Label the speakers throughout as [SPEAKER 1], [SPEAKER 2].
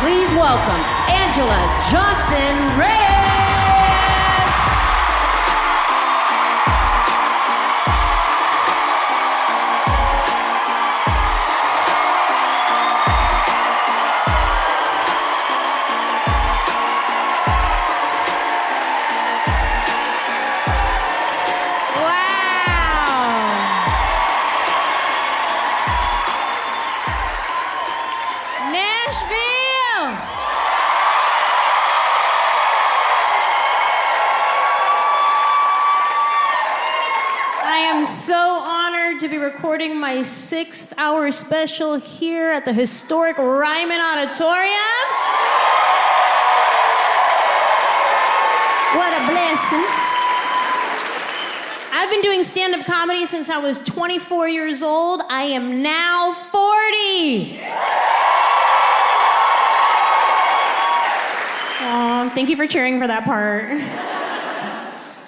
[SPEAKER 1] please welcome Anjelah Johnson Reyes.
[SPEAKER 2] I'm so honored to be recording my 6th-hour special here at the historic Ryman Auditorium. What a blessing. I've been doing stand-up comedy since I was 24 years old. I am now 40. Aw, thank you for cheering for that part.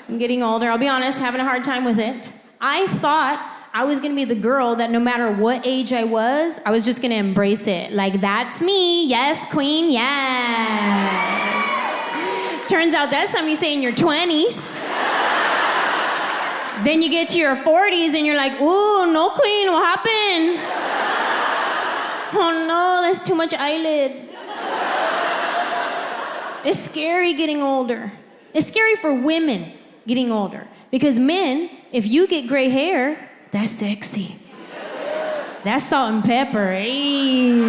[SPEAKER 2] I'm getting older. I'll be honest, having a hard time with it. I thought I was gonna be the girl that no matter what age I was just gonna embrace it. Like, that's me, yes, queen, yes. Turns out that's something you say in your 20s. Then you get to your 40s and you're like, ooh, no queen, what happened? Oh no, that's too much eyelid. It's scary getting older. It's scary for women getting older. Because men, if you get gray hair, that's sexy. That's salt and pepper. Hey.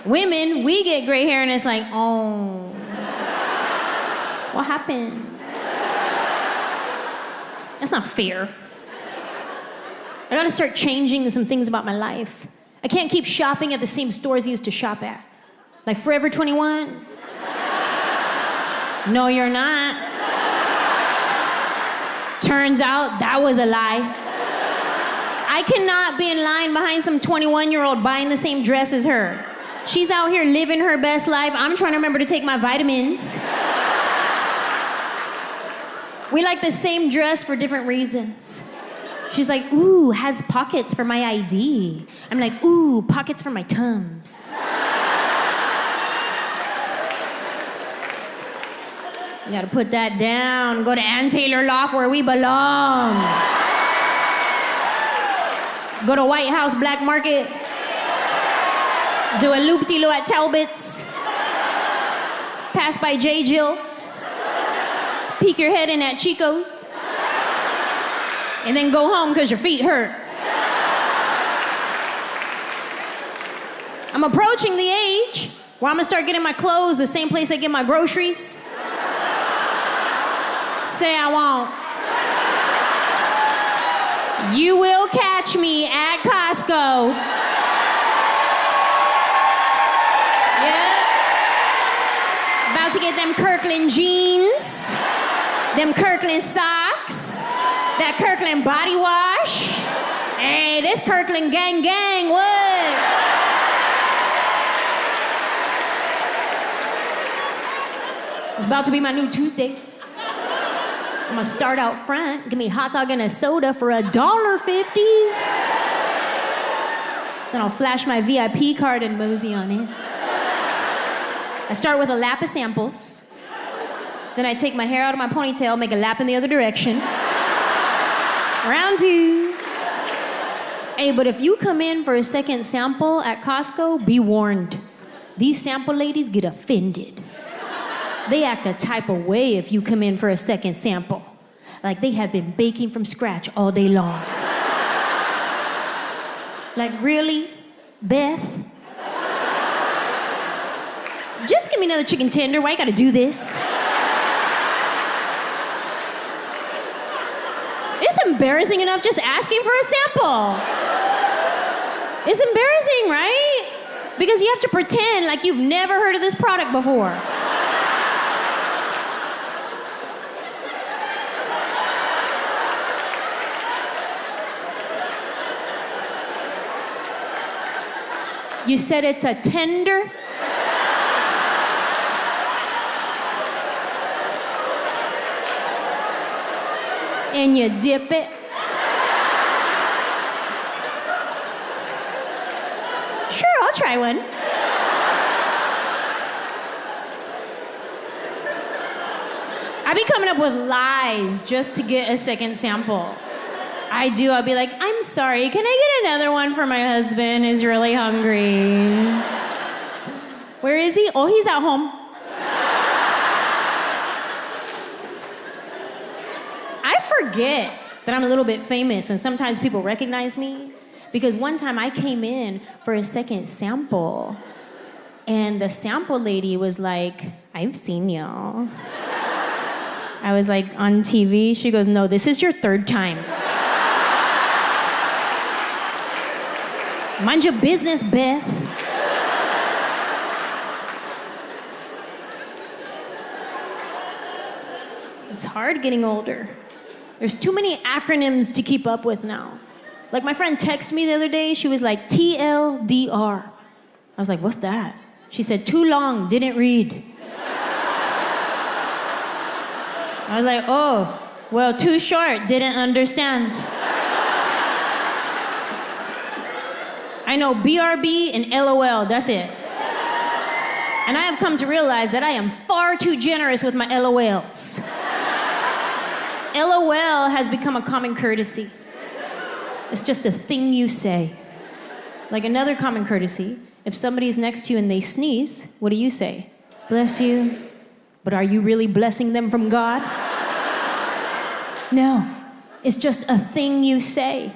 [SPEAKER 2] Women, we get gray hair and it's like, oh, what happened? That's not fair. I gotta start changing some things about my life. I can't keep shopping at the same stores I used to shop at. Like Forever 21. No, you're not. Turns out that was a lie. I cannot be in line behind some 21-year-old buying the same dress as her. She's out here living her best life. I'm trying to remember to take my vitamins. We like the same dress for different reasons. She's like, ooh, has pockets for my ID. I'm like, ooh, pockets for my Tums. You gotta put that down. Go to Ann Taylor Loft where we belong. Go to White House Black Market. Do a loop-de-loo at Talbot's. Pass by J. Jill. Peek your head in at Chico's. And then go home because your feet hurt. I'm approaching the age where I'm gonna start getting my clothes the same place I get my groceries. Say I won't. You will catch me at Costco. Yep. About to get them Kirkland jeans, them Kirkland socks, that Kirkland body wash. Hey, this Kirkland gang, what? It's about to be my new Tuesday. I'm gonna start out front, give me a hot dog and a soda for $1.50. Then I'll flash my VIP card and mosey on it. I start with a lap of samples. Then I take my hair out of my ponytail, make a lap in the other direction. Round 2. Hey, but if you come in for a second sample at Costco, be warned. These sample ladies get offended. They act a type of way if you come in for a second sample. Like they have been baking from scratch all day long. Like, really, Beth? Just give me another chicken tender. Why you gotta do this? It's embarrassing enough just asking for a sample. It's embarrassing, right? Because you have to pretend like you've never heard of this product before. You said it's a tender? And you dip it? Sure, I'll try one. I be coming up with lies just to get a second sample. I do. I'll be like, I'm sorry, can I get another one for my husband? He's really hungry. Where is he? Oh, he's at home. I forget that I'm a little bit famous and sometimes people recognize me because one time I came in for a second sample and the sample lady was like, I've seen y'all. I was like, on TV? She goes, no, this is your third time. Mind your business, Beth. It's hard getting older. There's too many acronyms to keep up with now. Like my friend texted me the other day, she was like, TLDR. I was like, what's that? She said, too long, didn't read. I was like, oh, well, too short, didn't understand. I know BRB and LOL, that's it. And I have come to realize that I am far too generous with my LOLs. LOL has become a common courtesy. It's just a thing you say. Like another common courtesy, if somebody's next to you and they sneeze, what do you say? Bless you. But are you really blessing them from God? No, it's just a thing you say.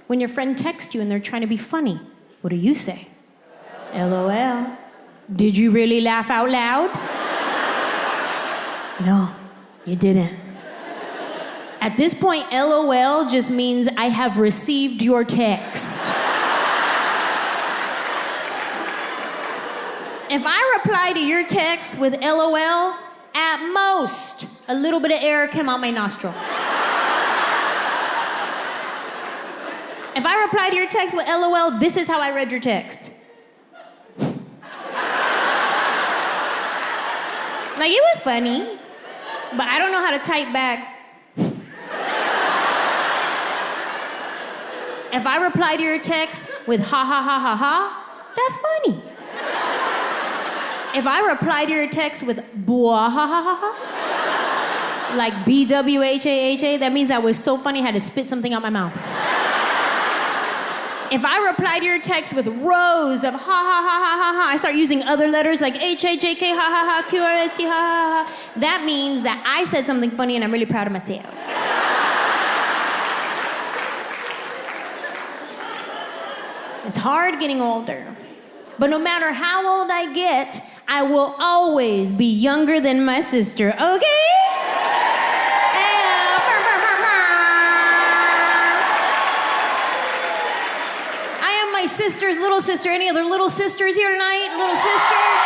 [SPEAKER 2] When your friend texts you and they're trying to be funny, what do you say? LOL. Did you really laugh out loud? No, you didn't. At this point, LOL just means I have received your text. If I reply to your text with LOL, at most, a little bit of air came out my nostril. If I reply to your text with LOL, this is how I read your text. Like, it was funny, but I don't know how to type back. If I reply to your text with ha ha ha ha ha, that's funny. If I reply to your text with bwah ha ha ha ha, like BWHAHA, that means that was so funny I had to spit something out my mouth. If I reply to your text with rows of ha ha ha ha ha ha, I start using other letters like HHJK ha ha ha, QRST ha ha ha, that means that I said something funny and I'm really proud of myself. It's hard getting older. But no matter how old I get, I will always be younger than my sister, okay? I am my sister's little sister. Any other little sisters here tonight? Little sisters?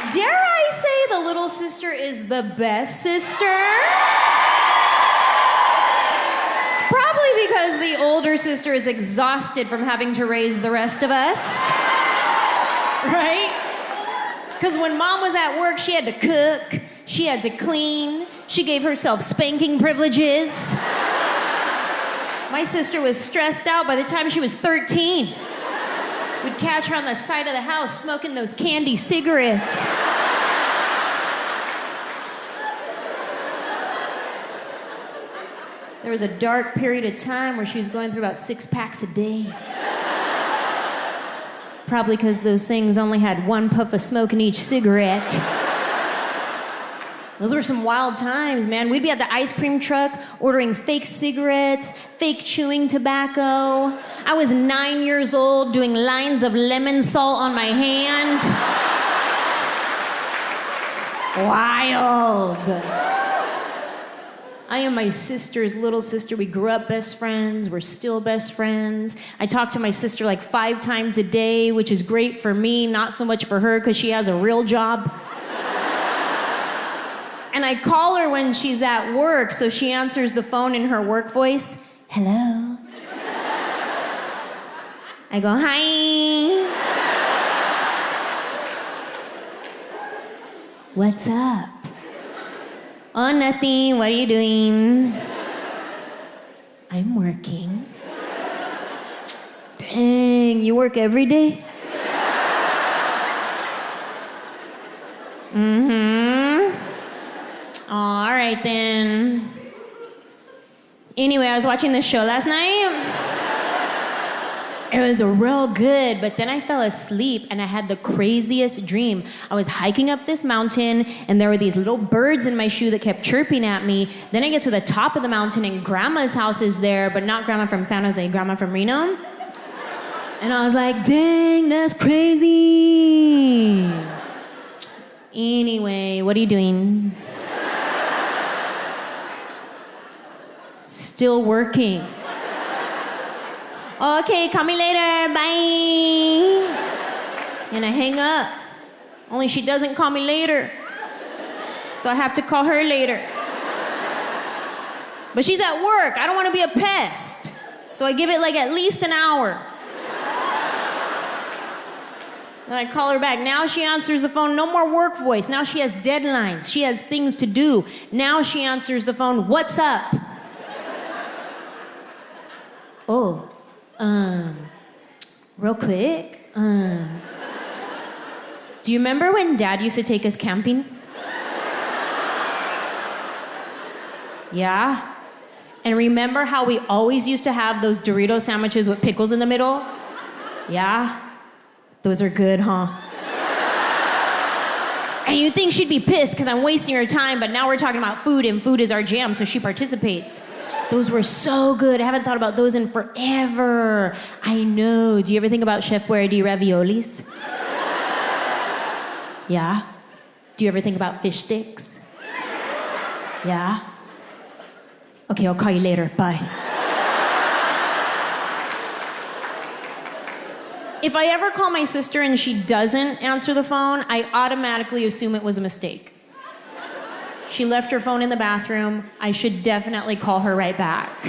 [SPEAKER 2] Yes. Dare I say the little sister is the best sister? Probably because the older sister is exhausted from having to raise the rest of us. Right? Because when mom was at work, she had to cook, she had to clean, she gave herself spanking privileges. My sister was stressed out by the time she was 13. We'd catch her on the side of the house smoking those candy cigarettes. There was a dark period of time where she was going through about 6 packs a day. Probably because those things only had 1 puff of smoke in each cigarette. Those were some wild times, man. We'd be at the ice cream truck ordering fake cigarettes, fake chewing tobacco. I was 9 years old doing lines of lemon salt on my hand. Wild. I am my sister's little sister. We grew up best friends. We're still best friends. I talk to my sister like 5 times a day, which is great for me, not so much for her because she has a real job. And I call her when she's at work, so she answers the phone in her work voice. Hello. I go, hi. What's up? Oh, nothing. What are you doing? I'm working. Dang, you work every day? Mm-hmm. right then. Anyway, I was watching this show last night. It was real good, but then I fell asleep and I had the craziest dream. I was hiking up this mountain and there were these little birds in my shoe that kept chirping at me. Then I get to the top of the mountain and grandma's house is there, but not grandma from San Jose, grandma from Reno. And I was like, dang, that's crazy. Anyway, what are you doing? Still working. Okay, call me later, bye. And I hang up. Only she doesn't call me later. So I have to call her later. But she's at work. I don't want to be a pest. So I give it like at least an hour. Then I call her back. Now she answers the phone. No more work voice. Now she has deadlines. She has things to do. Now she answers the phone. What's up? Oh. Real quick, do you remember when Dad used to take us camping? Yeah? And remember how we always used to have those Dorito sandwiches with pickles in the middle? Yeah? Those are good, huh? And you'd think she'd be pissed because I'm wasting her time, but now we're talking about food, and food is our jam, so she participates. Those were so good. I haven't thought about those in forever. I know. Do you ever think about Chef Boyardee raviolis? Yeah? Do you ever think about fish sticks? Yeah? Okay, I'll call you later. Bye. If I ever call my sister and she doesn't answer the phone, I automatically assume it was a mistake. She left her phone in the bathroom. I should definitely call her right back.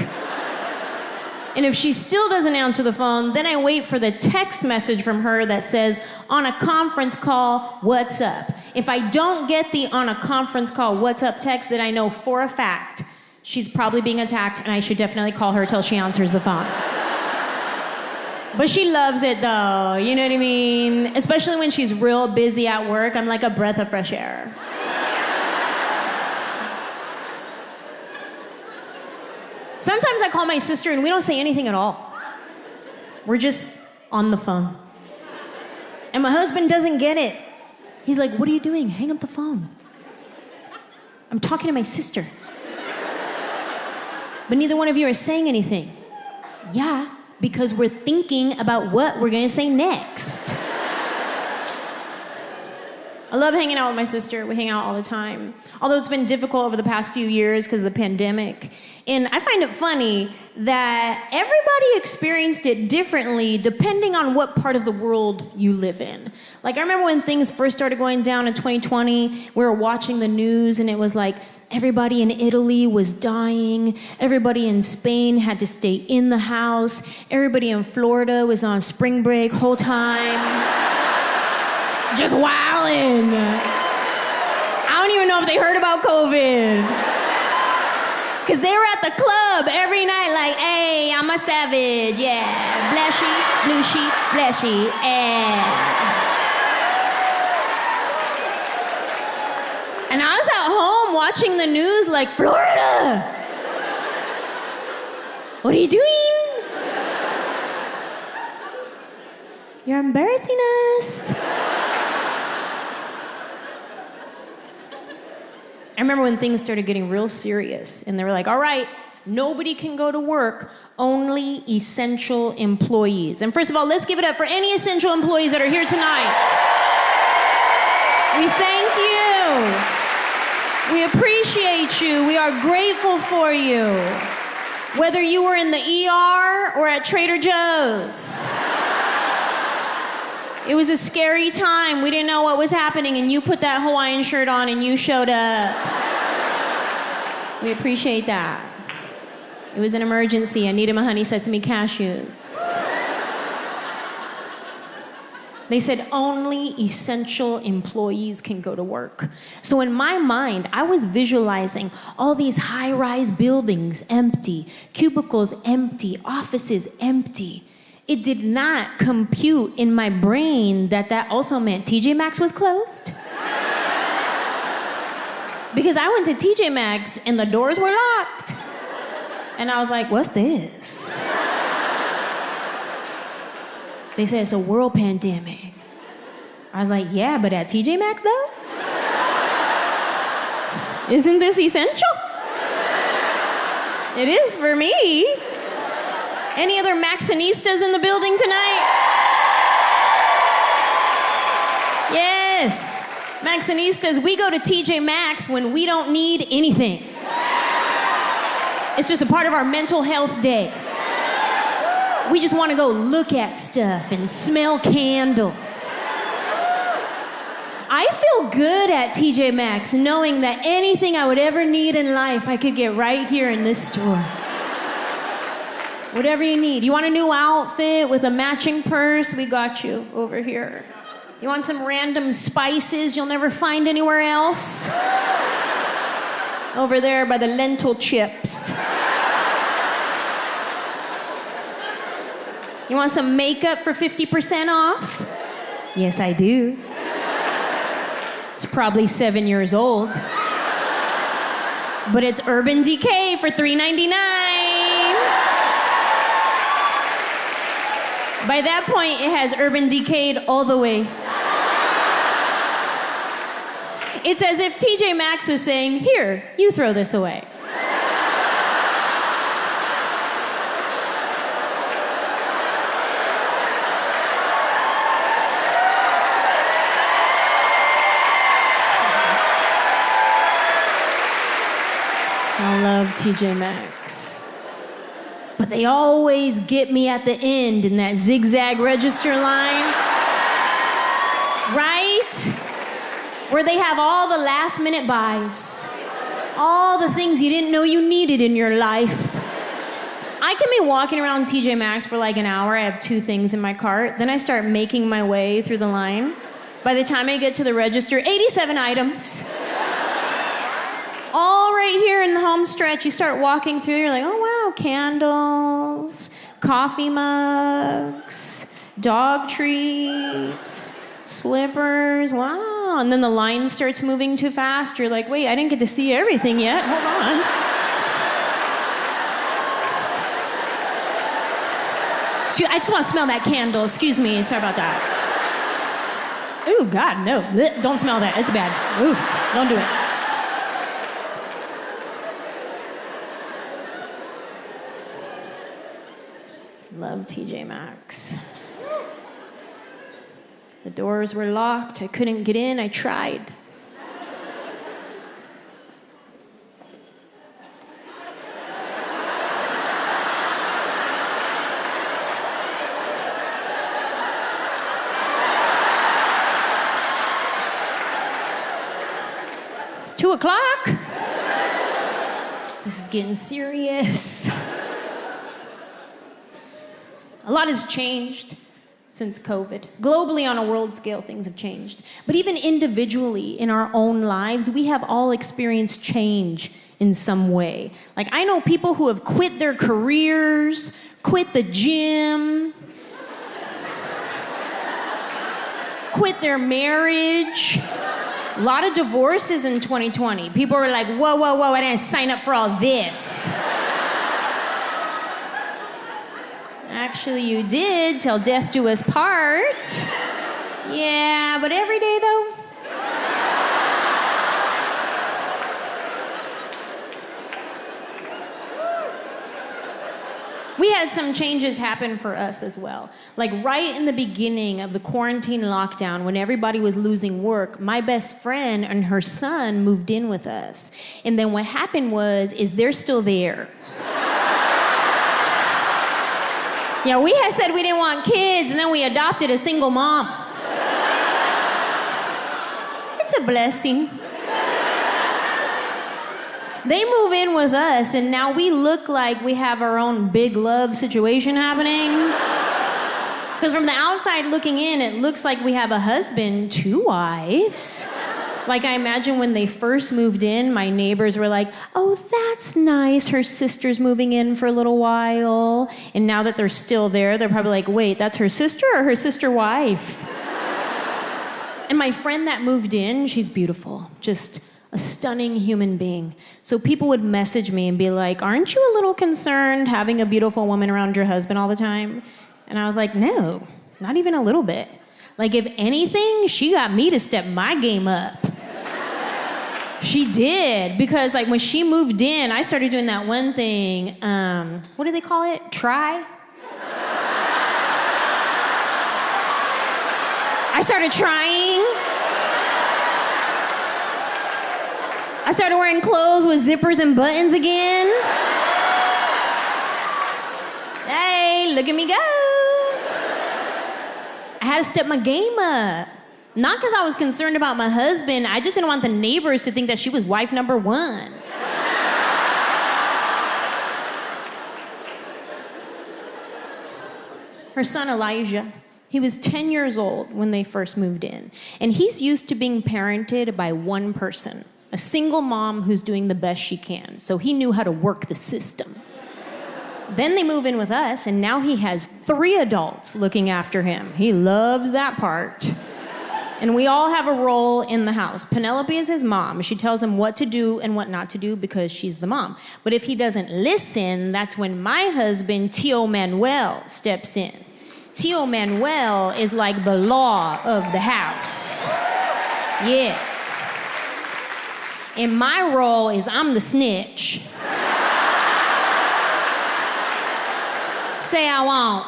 [SPEAKER 2] And if she still doesn't answer the phone, then I wait for the text message from her that says, on a conference call, what's up? If I don't get the on a conference call, what's up text, then I know for a fact she's probably being attacked and I should definitely call her till she answers the phone. But she loves it though, you know what I mean? Especially when she's real busy at work, I'm like a breath of fresh air. Sometimes I call my sister and we don't say anything at all. We're just on the phone. And my husband doesn't get it. He's like, what are you doing? Hang up the phone. I'm talking to my sister. But neither one of you are saying anything. Yeah, because we're thinking about what we're gonna say next. I love hanging out with my sister. We hang out all the time. Although it's been difficult over the past few years because of the pandemic. And I find it funny that everybody experienced it differently depending on what part of the world you live in. Like I remember when things first started going down in 2020, we were watching the news and it was like everybody in Italy was dying. Everybody in Spain had to stay in the house. Everybody in Florida was on spring break whole time. Just wildin'. I don't even know if they heard about COVID. Cause they were at the club every night like, hey, I'm a savage, yeah. Blessy, blushy, blessy, yeah. And I was at home watching the news like, Florida. What are you doing? You're embarrassing us. I remember when things started getting real serious and they were like, all right, nobody can go to work, only essential employees. And first of all, let's give it up for any essential employees that are here tonight. We thank you. We appreciate you. We are grateful for you. Whether you were in the ER or at Trader Joe's. It was a scary time. We didn't know what was happening, and you put that Hawaiian shirt on and you showed up. We appreciate that. It was an emergency. I needed my honey sesame cashews. They said only essential employees can go to work. So in my mind, I was visualizing all these high-rise buildings empty, cubicles empty, offices empty. It did not compute in my brain that that also meant TJ Maxx was closed. Because I went to TJ Maxx and the doors were locked. And I was like, what's this? They said it's a world pandemic. I was like, yeah, but at TJ Maxx though? Isn't this essential? It is for me. Any other Maxinistas in the building tonight? Yes, Maxinistas, we go to TJ Maxx when we don't need anything. It's just a part of our mental health day. We just want to go look at stuff and smell candles. I feel good at TJ Maxx knowing that anything I would ever need in life, I could get right here in this store. Whatever you need. You want a new outfit with a matching purse? We got you over here. You want some random spices you'll never find anywhere else? Over there by the lentil chips. You want some makeup for 50% off? Yes, I do. It's probably 7 years old. But it's Urban Decay for $3.99. By that point, it has Urban Decayed all the way. It's as if TJ Maxx was saying, here, you throw this away. I love TJ Maxx. But they always get me at the end in that zigzag register line. Right? Where they have all the last minute buys. All the things you didn't know you needed in your life. I can be walking around TJ Maxx for like an hour. I have 2 things in my cart. Then I start making my way through the line. By the time I get to the register, 87 items. All right here in the home stretch, you start walking through, you're like, oh wow, candles, coffee mugs, dog treats, slippers, wow. And then the line starts moving too fast. You're like, wait, I didn't get to see everything yet, hold on. I just want to smell that candle, excuse me, sorry about that. Ooh, God, no, blech, don't smell that, it's bad. Ooh, don't do it. Love TJ Maxx. The doors were locked. I couldn't get in. I tried. It's 2:00. This is getting serious. A lot has changed since COVID. Globally, on a world scale, things have changed. But even individually, in our own lives, we have all experienced change in some way. Like, I know people who have quit their careers, quit the gym, quit their marriage. A lot of divorces in 2020. People were like, whoa, whoa, whoa, I didn't sign up for all this. Actually, you did, till death do us part. Yeah, but every day, though? We had some changes happen for us as well. Like right in the beginning of the quarantine lockdown, when everybody was losing work, my best friend and her son moved in with us. And then what happened is they're still there. Yeah, we had said we didn't want kids, and then we adopted a single mom. It's a blessing. They move in with us, and now we look like we have our own big love situation happening. Because from the outside looking in, it looks like we have a husband, 2 wives. Like, I imagine when they first moved in, my neighbors were like, oh, that's nice, her sister's moving in for a little while. And now that they're still there, they're probably like, wait, that's her sister or her sister wife? And my friend that moved in, she's beautiful. Just A stunning human being. So people would message me and be like, aren't you a little concerned having a beautiful woman around your husband all the time? And I was like, no, not even a little bit. Like, if anything, she got me to step my game up. She did, because like when she moved in, I started doing that one thing, what do they call it? Try? I started trying. I started wearing clothes with zippers and buttons again. Hey, look at me go. I had to step my game up. Not because I was concerned about my husband, I just didn't want the neighbors to think that she was wife number one. Her son Elijah, he was 10 years old when they first moved in. And he's used to being parented by one person, a single mom who's doing the best she can. So he knew how to work the system. Then they move in with us, and now he has 3 adults looking after him. He loves that part. And we all have a role in the house. Penelope is his mom. She tells him what to do and what not to do because she's the mom. But if he doesn't listen, that's when my husband, Tio Manuel, steps in. Tio Manuel is like the law of the house. Yes. And my role is I'm the snitch. Say I won't.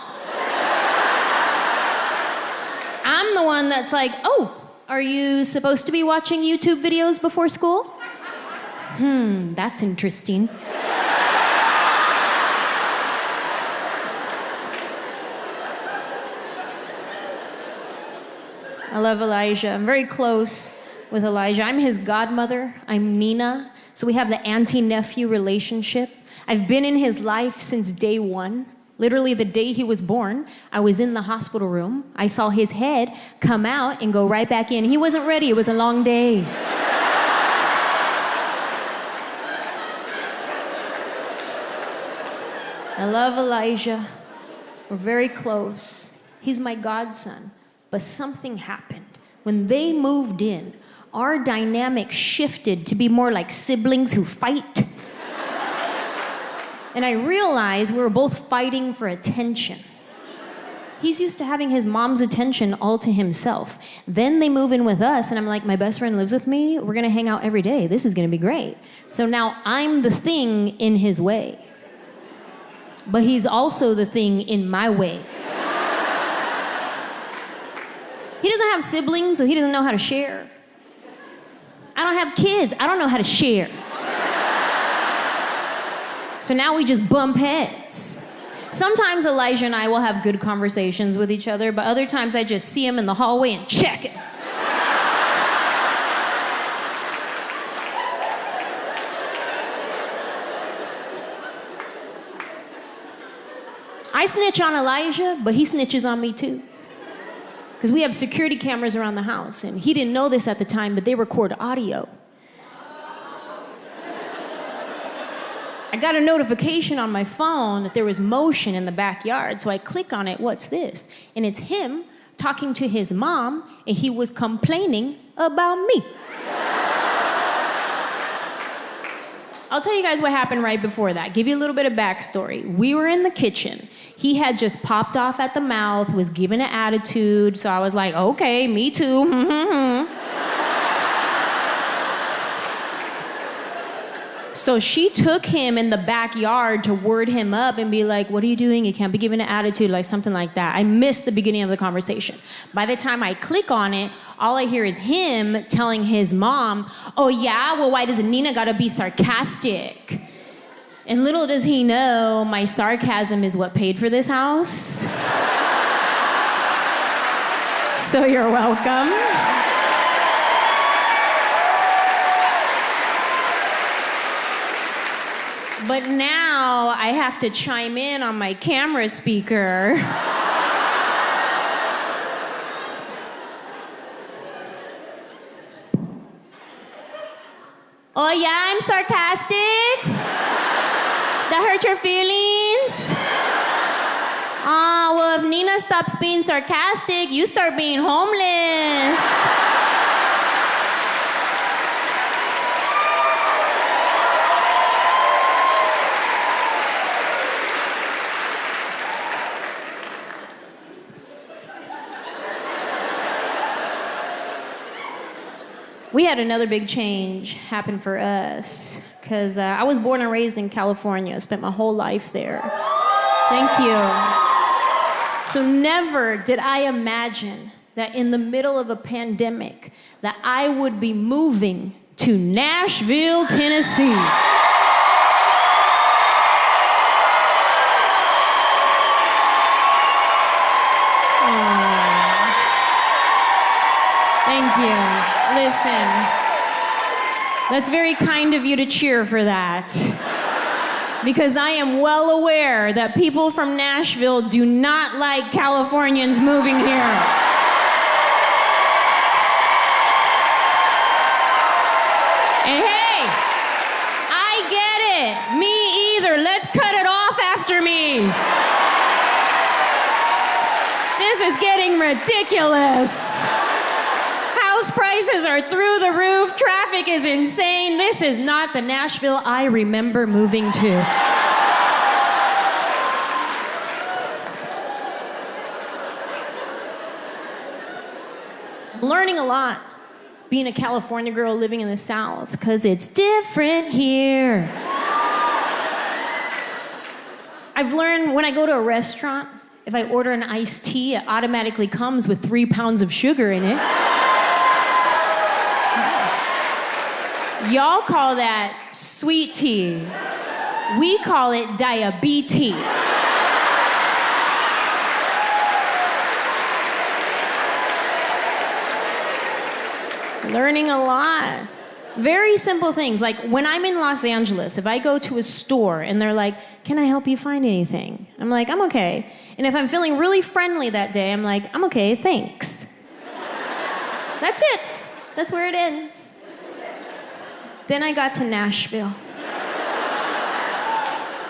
[SPEAKER 2] I'm the one that's like, oh, are you supposed to be watching YouTube videos before school? That's interesting. I love Elijah. I'm very close with Elijah. I'm his godmother. I'm Nina. So we have the auntie-nephew relationship. I've been in his life since day one. Literally the day he was born, I was in the hospital room. I saw his head come out and go right back in. He wasn't ready. It was a long day. I love Elijah. We're very close. He's my godson. But something happened. When they moved in, our dynamic shifted to be more like siblings who fight. And I realized we were both fighting for attention. He's used to having his mom's attention all to himself. Then they move in with us, and I'm like, my best friend lives with me. We're gonna hang out every day. This is gonna be great. So now I'm the thing in his way. But he's also the thing in my way. He doesn't have siblings, so he doesn't know how to share. I don't have kids. I don't know how to share. So now we just bump heads. Sometimes Elijah and I will have good conversations with each other, but other times I just see him in the hallway and check it. I snitch on Elijah, but he snitches on me too. Because we have security cameras around the house, and he didn't know this at the time, but they record audio. I got a notification on my phone that there was motion in the backyard, so I click on it, what's this? And it's him talking to his mom, and he was complaining about me. I'll tell you guys what happened right before that. Give you a little bit of backstory. We were in the kitchen. He had just popped off at the mouth, was given an attitude, so I was like, okay, me too. So she took him in the backyard to word him up and be like, what are you doing? You can't be giving an attitude, like something like that. I missed the beginning of the conversation. By the time I click on it, all I hear is him telling his mom, oh yeah, well why does Nina gotta be sarcastic? And little does he know, my sarcasm is what paid for this house. So you're welcome. But now I have to chime in on my camera speaker. Oh yeah, I'm sarcastic? That hurt your feelings? Well, if Nina stops being sarcastic, you start being homeless. We had another big change happen for us because I was born and raised in California. Spent my whole life there. Thank you. So never did I imagine that in the middle of a pandemic that I would be moving to Nashville, Tennessee. Thank you. Listen, that's very kind of you to cheer for that. Because I am well aware that people from Nashville do not like Californians moving here. And hey, I get it. Me either. Let's cut it off after me. This is getting ridiculous. House prices are through the roof. Traffic is insane. This is not the Nashville I remember moving to. I'm learning a lot being a California girl living in the South because it's different here. I've learned when I go to a restaurant, if I order an iced tea, it automatically comes with 3 pounds of sugar in it. Y'all call that sweet tea. We call it diabetes. Learning a lot. Very simple things. Like when I'm in Los Angeles, if I go to a store and they're like, "Can I help you find anything?" I'm like, "I'm okay." And if I'm feeling really friendly that day, I'm like, "I'm okay, thanks." That's it. That's where it ends. Then I got to Nashville.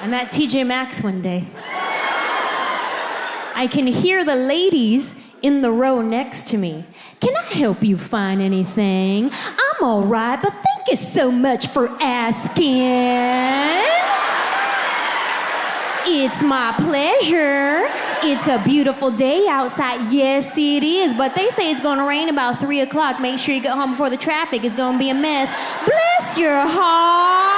[SPEAKER 2] I'm at TJ Maxx one day. I can hear the ladies in the row next to me. "Can I help you find anything?" "I'm all right, but thank you so much for asking." "It's my pleasure. It's a beautiful day outside." "Yes, it is, but they say it's gonna rain about 3 o'clock. Make sure you get home before the traffic is gonna be a mess." "Bless your heart."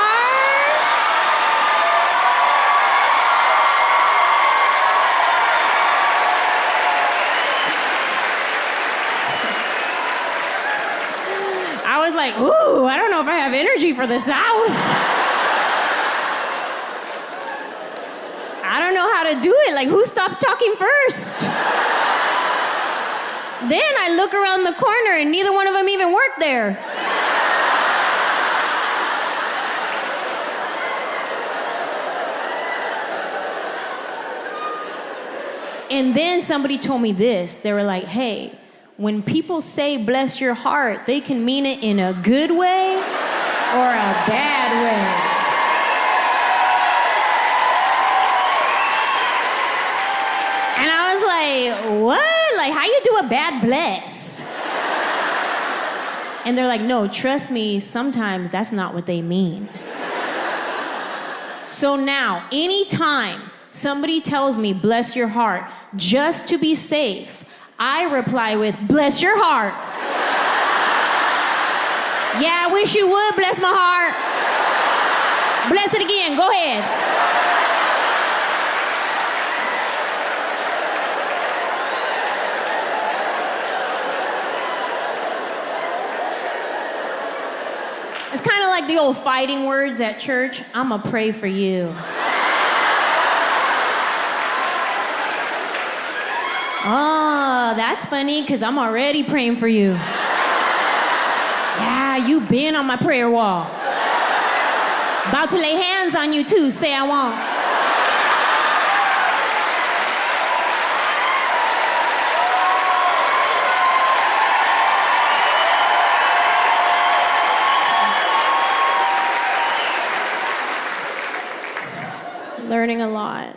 [SPEAKER 2] I was like, ooh, I don't know if I have energy for the South. I don't know how to do it. Like, who stops talking first? Then I look around the corner and neither one of them even worked there. And then somebody told me this. They were like, "Hey, when people say bless your heart, they can mean it in a good way or a bad way." And I was like, "What? Like, how you do a bad bless?" And they're like, "No, trust me, sometimes that's not what they mean." So now, anytime somebody tells me bless your heart, just to be safe, I reply with, "Bless your heart." "Yeah, I wish you would bless my heart." "Bless it again, go ahead." It's kind of like the old fighting words at church. "I'ma pray for you." "Oh, that's funny, because I'm already praying for you." "Yeah, you been on my prayer wall. About to lay hands on you too, say I won't." Learning a lot.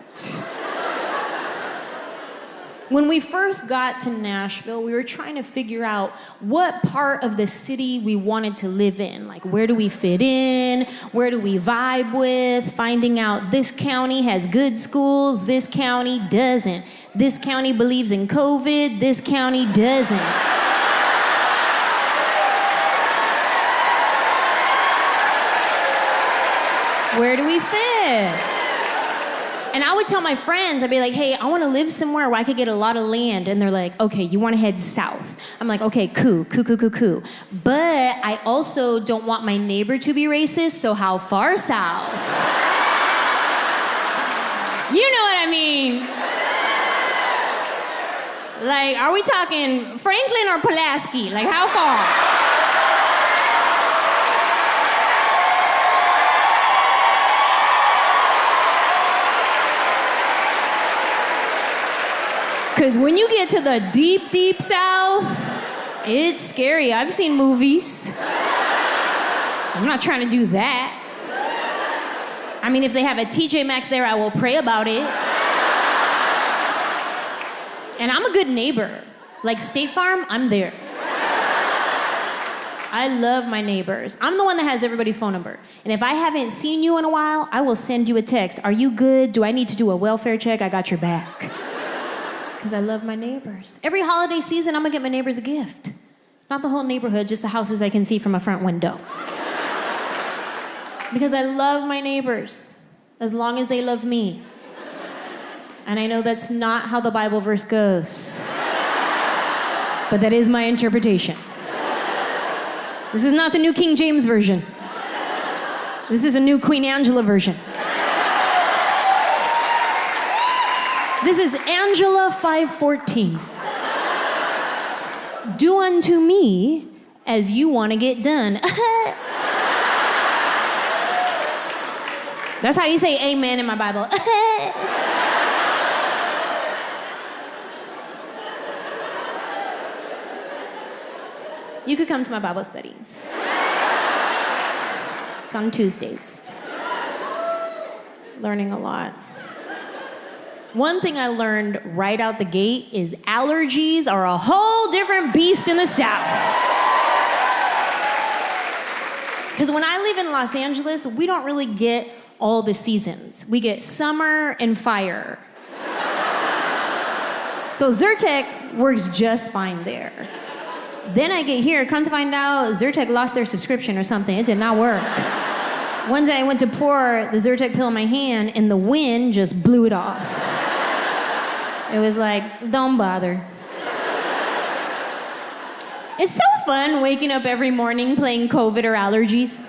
[SPEAKER 2] When we first got to Nashville, we were trying to figure out what part of the city we wanted to live in. Like, where do we fit in? Where do we vibe with? Finding out this county has good schools, this county doesn't. This county believes in COVID, this county doesn't. Where do we fit? And I would tell my friends, I'd be like, hey, I want to live somewhere where I could get a lot of land. And they're like, okay, you want to head south. I'm like, okay, cool. But I also don't want my neighbor to be racist, so how far south? You know what I mean. Like, are we talking Franklin or Pulaski? Like, how far? Because when you get to the deep, deep south, it's scary. I've seen movies. I'm not trying to do that. I mean, if they have a TJ Maxx there, I will pray about it. And I'm a good neighbor. Like State Farm, I'm there. I love my neighbors. I'm the one that has everybody's phone number. And if I haven't seen you in a while, I will send you a text. Are you good? Do I need to do a welfare check? I got your back. Because I love my neighbors. Every holiday season, I'm gonna get my neighbors a gift. Not the whole neighborhood, just the houses I can see from a front window. Because I love my neighbors, as long as they love me. And I know that's not how the Bible verse goes. But that is my interpretation. This is not the New King James Version. This is a new Queen Anjelah version. This is Anjelah 5:14. Do unto me as you want to get done. That's how you say amen in my Bible. You could come to my Bible study. It's on Tuesdays. Learning a lot. One thing I learned right out the gate is allergies are a whole different beast in the South. Because when I live in Los Angeles, we don't really get all the seasons. We get summer and fire. So Zyrtec works just fine there. Then I get here, come to find out, Zyrtec lost their subscription or something. It did not work. One day I went to pour the Zyrtec pill in my hand and the wind just blew it off. It was like, don't bother. It's so fun waking up every morning playing COVID or allergies.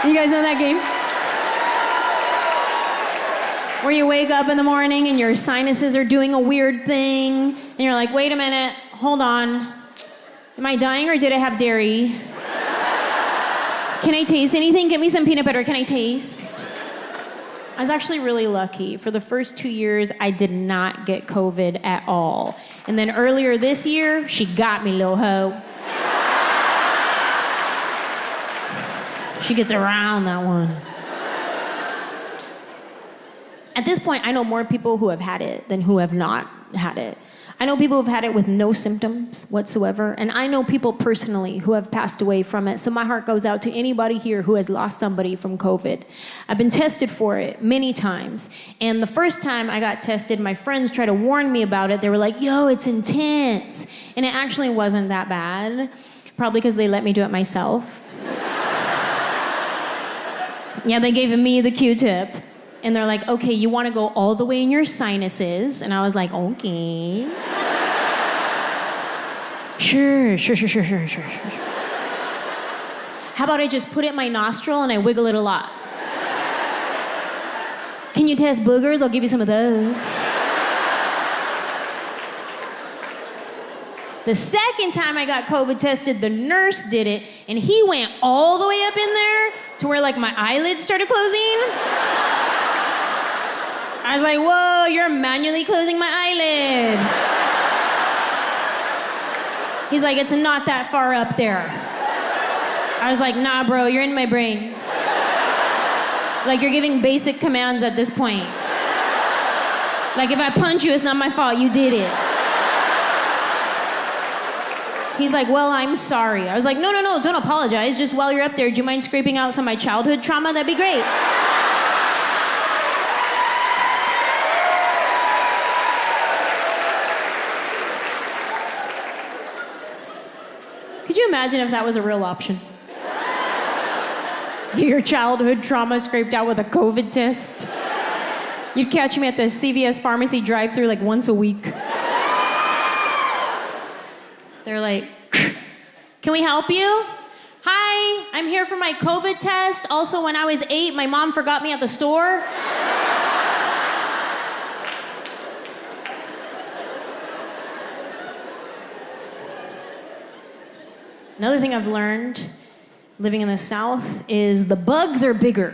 [SPEAKER 2] You guys know that game? Where you wake up in the morning and your sinuses are doing a weird thing, and you're like, wait a minute, hold on. Am I dying or did I have dairy? Can I taste anything? Get me some peanut butter. Can I taste? I was actually really lucky. For the first 2 years, I did not get COVID at all. And then earlier this year, she got me, little hoe. She gets around that one. At this point, I know more people who have had it than who have not had it. I know people who've had it with no symptoms whatsoever, and I know people personally who have passed away from it. So my heart goes out to anybody here who has lost somebody from COVID. I've been tested for it many times, and the first time I got tested, my friends tried to warn me about it. They were like, yo, it's intense. And it actually wasn't that bad, probably because they let me do it myself. Yeah, they gave me the Q-tip. And they're like, okay, you want to go all the way in your sinuses? And I was like, okay. Sure. How about I just put it in my nostril and I wiggle it a lot? Can you test boogers? I'll give you some of those. The second time I got COVID tested, the nurse did it, and he went all the way up in there to where like my eyelids started closing. I was like, whoa, you're manually closing my eyelid. He's like, it's not that far up there. I was like, nah, bro, you're in my brain. Like, you're giving basic commands at this point. Like, if I punch you, it's not my fault, you did it. He's like, well, I'm sorry. I was like, no, don't apologize. Just while you're up there, do you mind scraping out some of my childhood trauma? That'd be great. Could you imagine if that was a real option? Get your childhood trauma scraped out with a COVID test. You'd catch me at the CVS pharmacy drive-thru like once a week. They're like, can we help you? Hi, I'm here for my COVID test. Also, when I was 8, my mom forgot me at the store. Another thing I've learned living in the South is the bugs are bigger.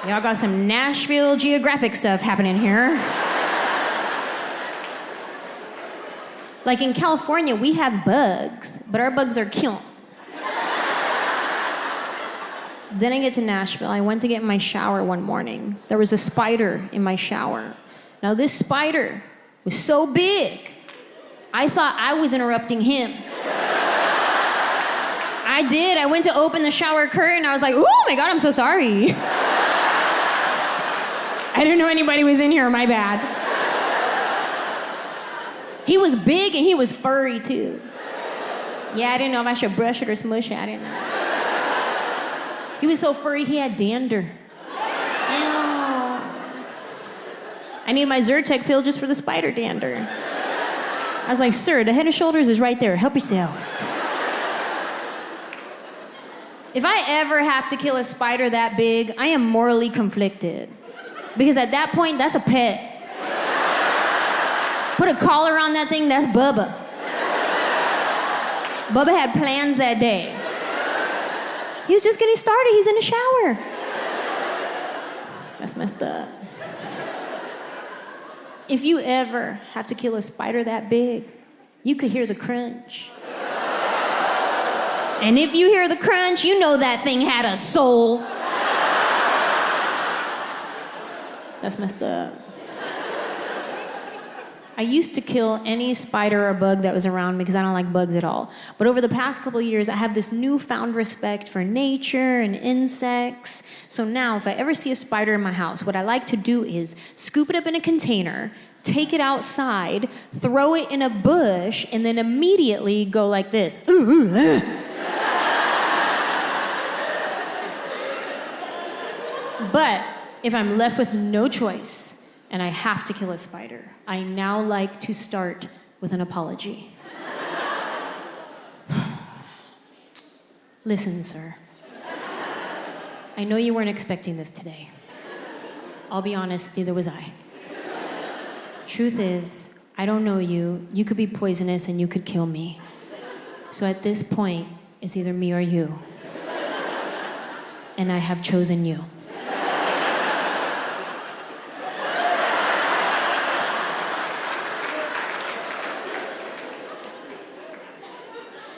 [SPEAKER 2] Y'all got some Nashville geographic stuff happening here. Like in California, we have bugs, but our bugs are cute. Then I get to Nashville. I went to get in my shower one morning. There was a spider in my shower. Now this spider was so big, I thought I was interrupting him. I did. I went to open the shower curtain. I was like, oh my God, I'm so sorry. I didn't know anybody was in here, my bad. He was big and he was furry too. Yeah, I didn't know if I should brush it or smush it. I didn't know. He was so furry, he had dander. Ew. I need my Zyrtec pill just for the spider dander. I was like, sir, the Head and Shoulders is right there. Help yourself. If I ever have to kill a spider that big, I am morally conflicted. Because at that point, that's a pet. Put a collar on that thing, that's Bubba. Bubba had plans that day. He was just getting started, he's in the shower. That's messed up. If you ever have to kill a spider that big, you could hear the crunch. And if you hear the crunch, you know that thing had a soul. That's messed up. I used to kill any spider or bug that was around me because I don't like bugs at all. But over the past couple of years, I have this newfound respect for nature and insects. So now, if I ever see a spider in my house, what I like to do is scoop it up in a container, take it outside, throw it in a bush, and then immediately go like this. But if I'm left with no choice and I have to kill a spider, I now like to start with an apology. Listen, sir. I know you weren't expecting this today. I'll be honest, neither was I. Truth is, I don't know you. You could be poisonous and you could kill me. So at this point, it's either me or you. And I have chosen you.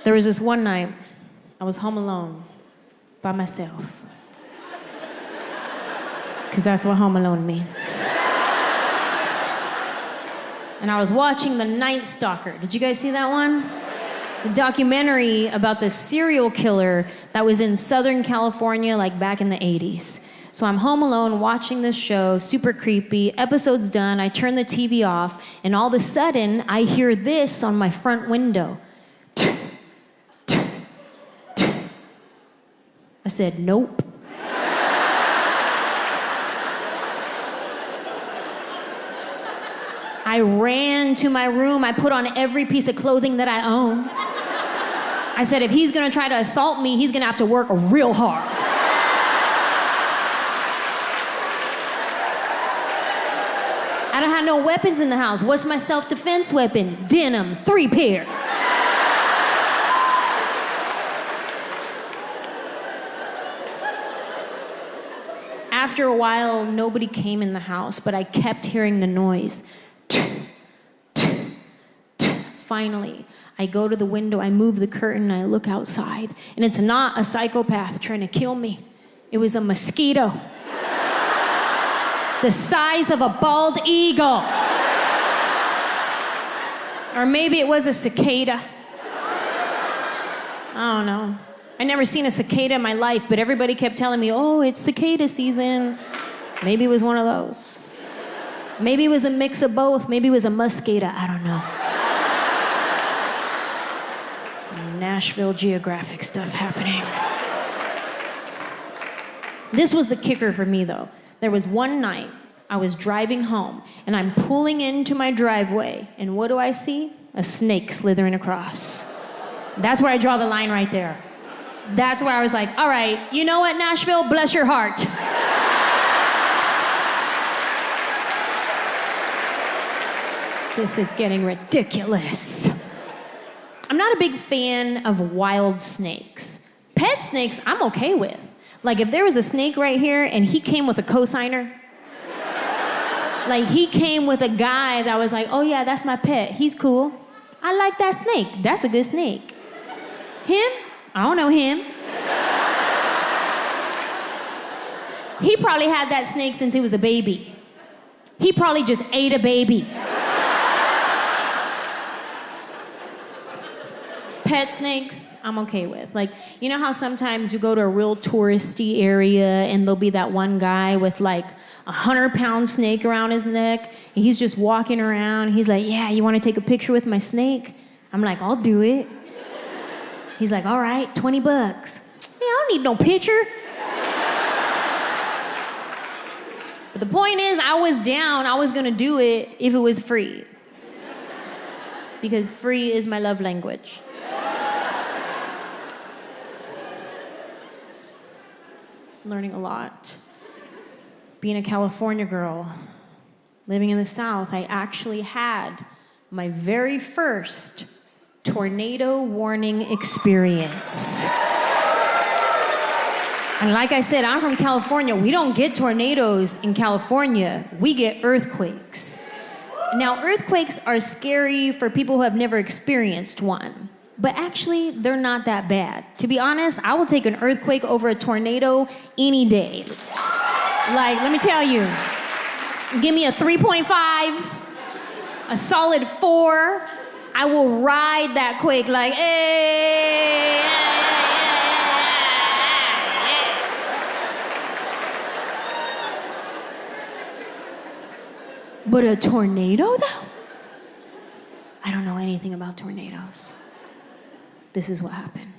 [SPEAKER 2] There was this one night, I was home alone, by myself. Because that's what home alone means. And I was watching The Night Stalker. Did you guys see that one? The documentary about the serial killer that was in Southern California, like back in the 80s. So I'm home alone watching this show, super creepy. Episode's done, I turn the TV off, and all of a sudden, I hear this on my front window. I said, nope. I ran to my room. I put on every piece of clothing that I own. I said, if he's gonna try to assault me, he's gonna have to work real hard. I don't have no weapons in the house. What's my self-defense weapon? Denim, 3 pair. After a while, nobody came in the house, but I kept hearing the noise. Finally, I go to the window, I move the curtain, and I look outside, and it's not a psychopath trying to kill me. It was a mosquito. The size of a bald eagle. Or maybe it was a cicada. I don't know. I never seen a cicada in my life, but everybody kept telling me, oh, it's cicada season. Maybe it was one of those. Maybe it was a mix of both. Maybe it was a muscata. I don't know. Some Nashville geographic stuff happening. This was the kicker for me, though. There was one night I was driving home, and I'm pulling into my driveway, and what do I see? A snake slithering across. That's where I draw the line right there. That's where I was like, all right, you know what, Nashville? Bless your heart. This is getting ridiculous. I'm not a big fan of wild snakes. Pet snakes, I'm okay with. Like, if there was a snake right here and he came with a cosigner, like he came with a guy that was like, oh yeah, that's my pet, he's cool. I like that snake, that's a good snake. Him? I don't know him. He probably had that snake since he was a baby. He probably just ate a baby. Pet snakes, I'm okay with. Like, you know how sometimes you go to a real touristy area and there'll be that one guy with like a 100-pound snake around his neck, and he's just walking around. He's like, yeah, you want to take a picture with my snake? I'm like, I'll do it. He's like, all right, $20. Yeah, I don't need no picture. But the point is, I was down. I was gonna do it if it was free. Because free is my love language. Learning a lot. Being a California girl, living in the South, I actually had my very first tornado warning experience. And like I said, I'm from California. We don't get tornadoes in California. We get earthquakes. Now, earthquakes are scary for people who have never experienced one. But actually, they're not that bad. To be honest, I will take an earthquake over a tornado any day. Like, let me tell you, give me a 3.5, a solid 4, I will ride that quake like, hey. But a tornado, though? I don't know anything about tornadoes. This is what happened.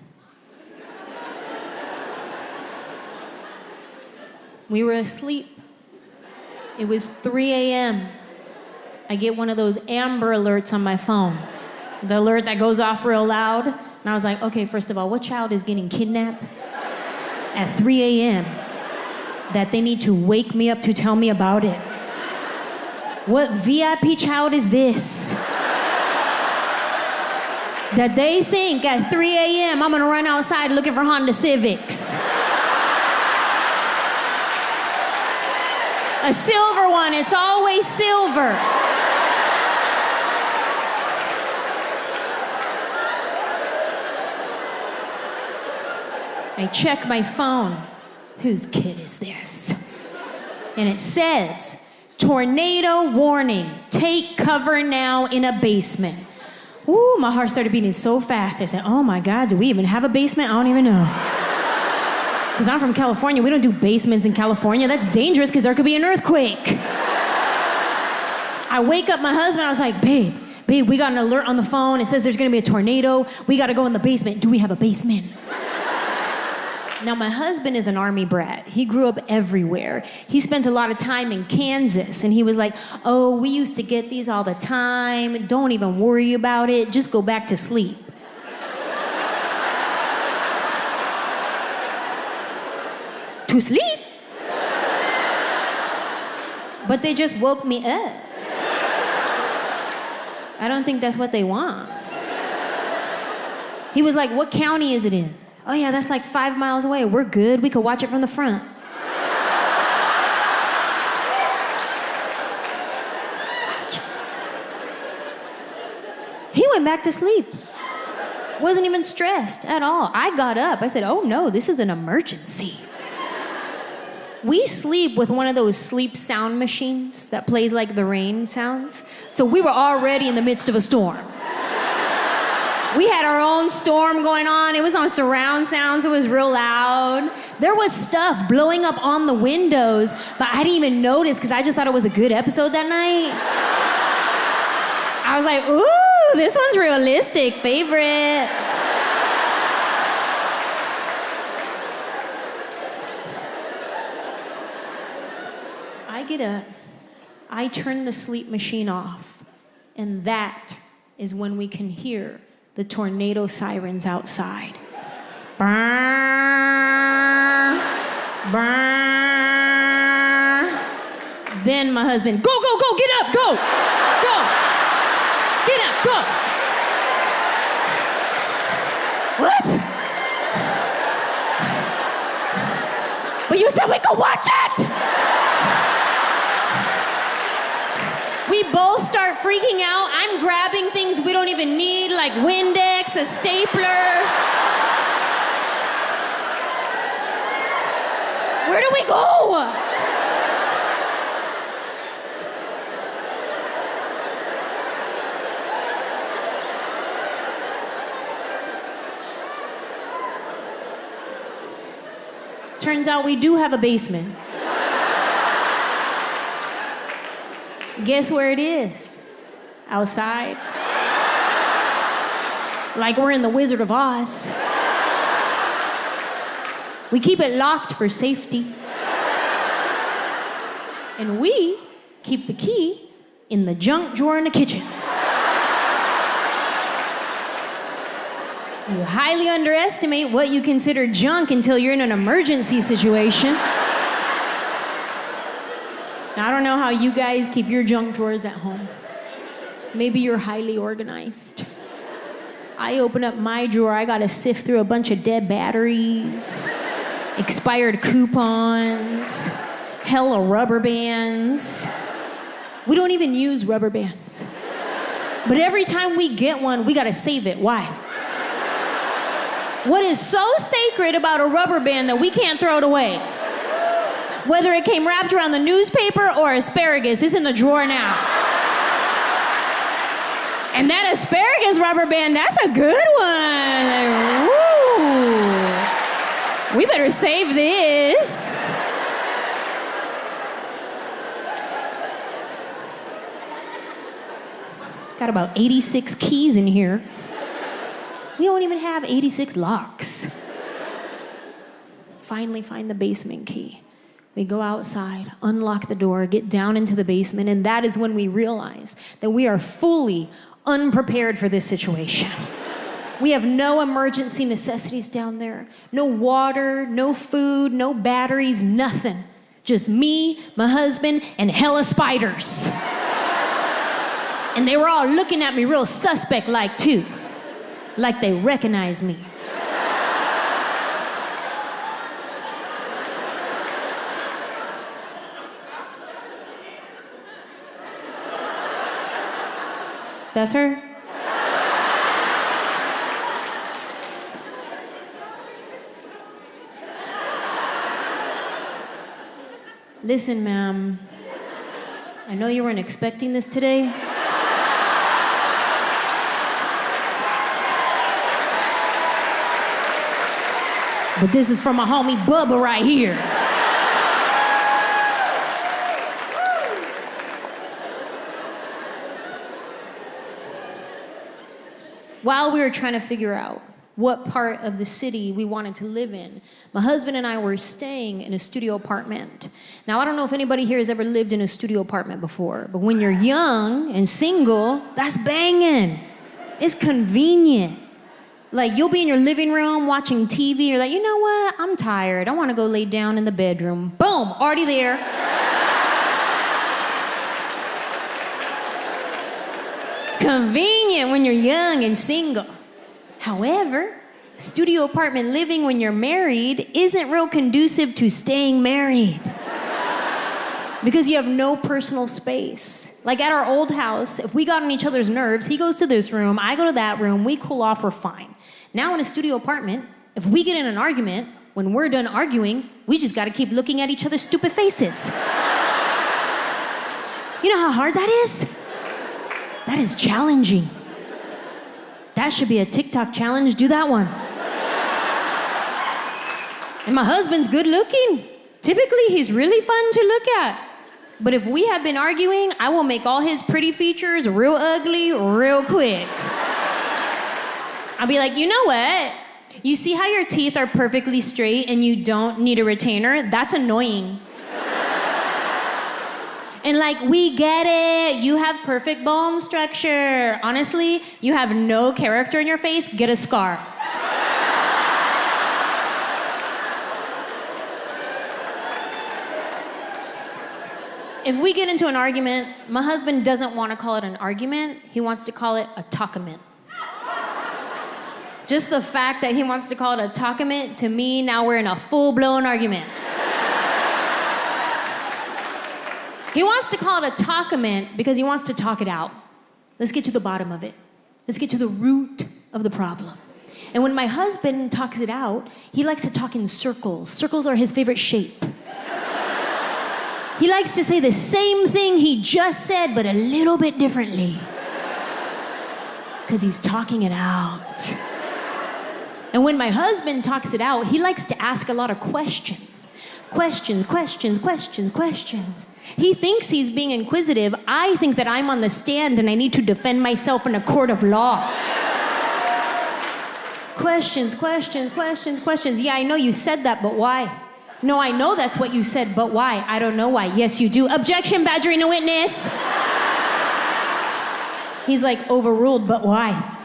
[SPEAKER 2] We were asleep. It was 3 a.m. I get one of those Amber Alerts on my phone. The alert that goes off real loud. And I was like, okay, first of all, what child is getting kidnapped at 3 a.m. that they need to wake me up to tell me about it? What VIP child is this? That they think at 3 a.m. I'm gonna run outside looking for Honda Civics. A silver one, it's always silver. I check my phone. Whose kid is this? And it says, tornado warning, take cover now in a basement. Ooh, my heart started beating so fast. I said, oh my God, do we even have a basement? I don't even know. Because I'm from California, we don't do basements in California. That's dangerous because there could be an earthquake. I wake up my husband, I was like, babe, we got an alert on the phone. It says there's gonna be a tornado. We gotta go in the basement. Do we have a basement? Now, my husband is an Army brat. He grew up everywhere. He spent a lot of time in Kansas, and he was like, oh, we used to get these all the time. Don't even worry about it. Just go back to sleep. To sleep? But they just woke me up. I don't think that's what they want. He was like, what county is it in? Oh yeah, that's like 5 miles away. We're good. We could watch it from the front. He went back to sleep. Wasn't even stressed at all. I got up. I said, oh no, this is an emergency. We sleep with one of those sleep sound machines that plays like the rain sounds. So we were already in the midst of a storm. We had our own storm going on. It was on surround sound, so it was real loud. There was stuff blowing up on the windows, but I didn't even notice because I just thought it was a good episode that night. I was like, ooh, this one's realistic, favorite. I get up, I turn the sleep machine off, and that is when we can hear the tornado sirens outside. Brrr, brrr. Then my husband, go, go, go, get up, go, go, get up, go. What? But you said we could watch it! We both start freaking out. I'm grabbing things we don't even need, like Windex, a stapler. Where do we go? Turns out we do have a basement. Guess where it is? Outside. Like we're in the Wizard of Oz. We keep it locked for safety. And we keep the key in the junk drawer in the kitchen. You highly underestimate what you consider junk until you're in an emergency situation. Now, I don't know how you guys keep your junk drawers at home. Maybe you're highly organized. I open up my drawer, I gotta sift through a bunch of dead batteries, expired coupons, hella rubber bands. We don't even use rubber bands. But every time we get one, we gotta save it. Why? What is so sacred about a rubber band that we can't throw it away? Whether it came wrapped around the newspaper or asparagus, it's in the drawer now. And that asparagus rubber band, that's a good one. Woo. We better save this. Got about 86 keys in here. We don't even have 86 locks. Finally find the basement key. We go outside, unlock the door, get down into the basement, and that is when we realize that we are fully unprepared for this situation. We have no emergency necessities down there. No water, no food, no batteries, nothing. Just me, my husband, and hella spiders. And they were all looking at me real suspect-like too. Like they recognize me. That's her? Listen, ma'am. I know you weren't expecting this today. But this is from my homie Bubba right here. While we were trying to figure out what part of the city we wanted to live in, my husband and I were staying in a studio apartment. Now, I don't know if anybody here has ever lived in a studio apartment before, but when you're young and single, that's banging. It's convenient. Like, you'll be in your living room watching TV, you're like, you know what? I'm tired. I want to go lay down in the bedroom. Boom, already there. Convenient when you're young and single. However, studio apartment living when you're married isn't real conducive to staying married. Because you have no personal space. Like at our old house, if we got on each other's nerves, he goes to this room, I go to that room, we cool off, we're fine. Now in a studio apartment, if we get in an argument, when we're done arguing, we just gotta keep looking at each other's stupid faces. You know how hard that is? That is challenging. That should be a TikTok challenge, do that one. And my husband's good looking. Typically, he's really fun to look at. But if we have been arguing, I will make all his pretty features real ugly real quick. I'll be like, you know what? You see how your teeth are perfectly straight and you don't need a retainer? That's annoying. And like, we get it. You have perfect bone structure. Honestly, you have no character in your face. Get a scar. If we get into an argument, my husband doesn't want to call it an argument. He wants to call it a talkament. Just the fact that he wants to call it a talkament, to me, now we're in a full-blown argument. He wants to call it a talkament because he wants to talk it out. Let's get to the bottom of it. Let's get to the root of the problem. And when my husband talks it out, he likes to talk in circles. Circles are his favorite shape. He likes to say the same thing he just said, but a little bit differently. Because he's talking it out. And when my husband talks it out, he likes to ask a lot of questions. Questions. He thinks he's being inquisitive. I think that I'm on the stand and I need to defend myself in a court of law. Questions. Yeah, I know you said that, but why? No, I know that's what you said, but why? I don't know why. Yes, you do. Objection, badgering a witness. He's like, overruled, but why?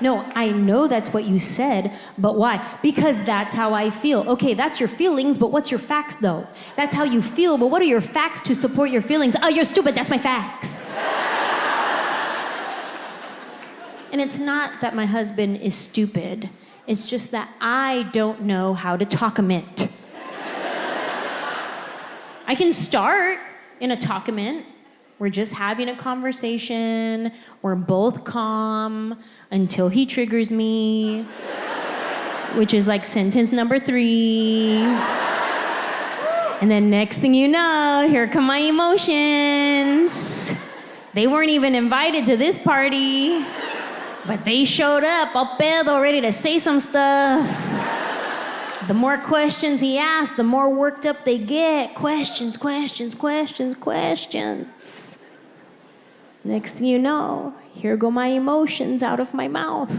[SPEAKER 2] No, I know that's what you said, but why? Because that's how I feel. Okay, that's your feelings, but what's your facts, though? That's how you feel, but what are your facts to support your feelings? Oh, you're stupid, that's my facts. And it's not that my husband is stupid. It's just that I don't know how to talkament. I can start in a talkament. We're just having a conversation. We're both calm until he triggers me, which is like sentence number 3. And then next thing you know, here come my emotions. They weren't even invited to this party, but they showed up, all pedo, ready to say some stuff. The more questions he asks, the more worked up they get. Questions. Next thing you know, here go my emotions out of my mouth.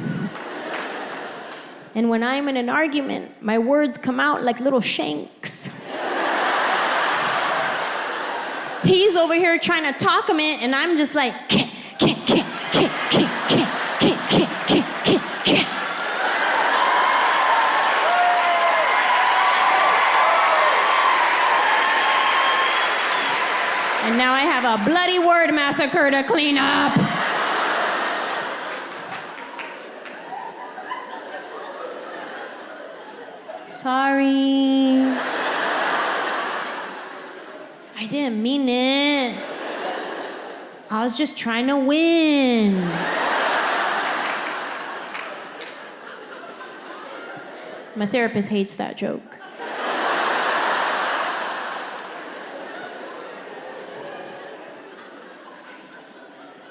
[SPEAKER 2] And when I'm in an argument, my words come out like little shanks. He's over here trying to talk him in, and I'm just like, And now I have a bloody word massacre to clean up. Sorry. I didn't mean it. I was just trying to win. My therapist hates that joke.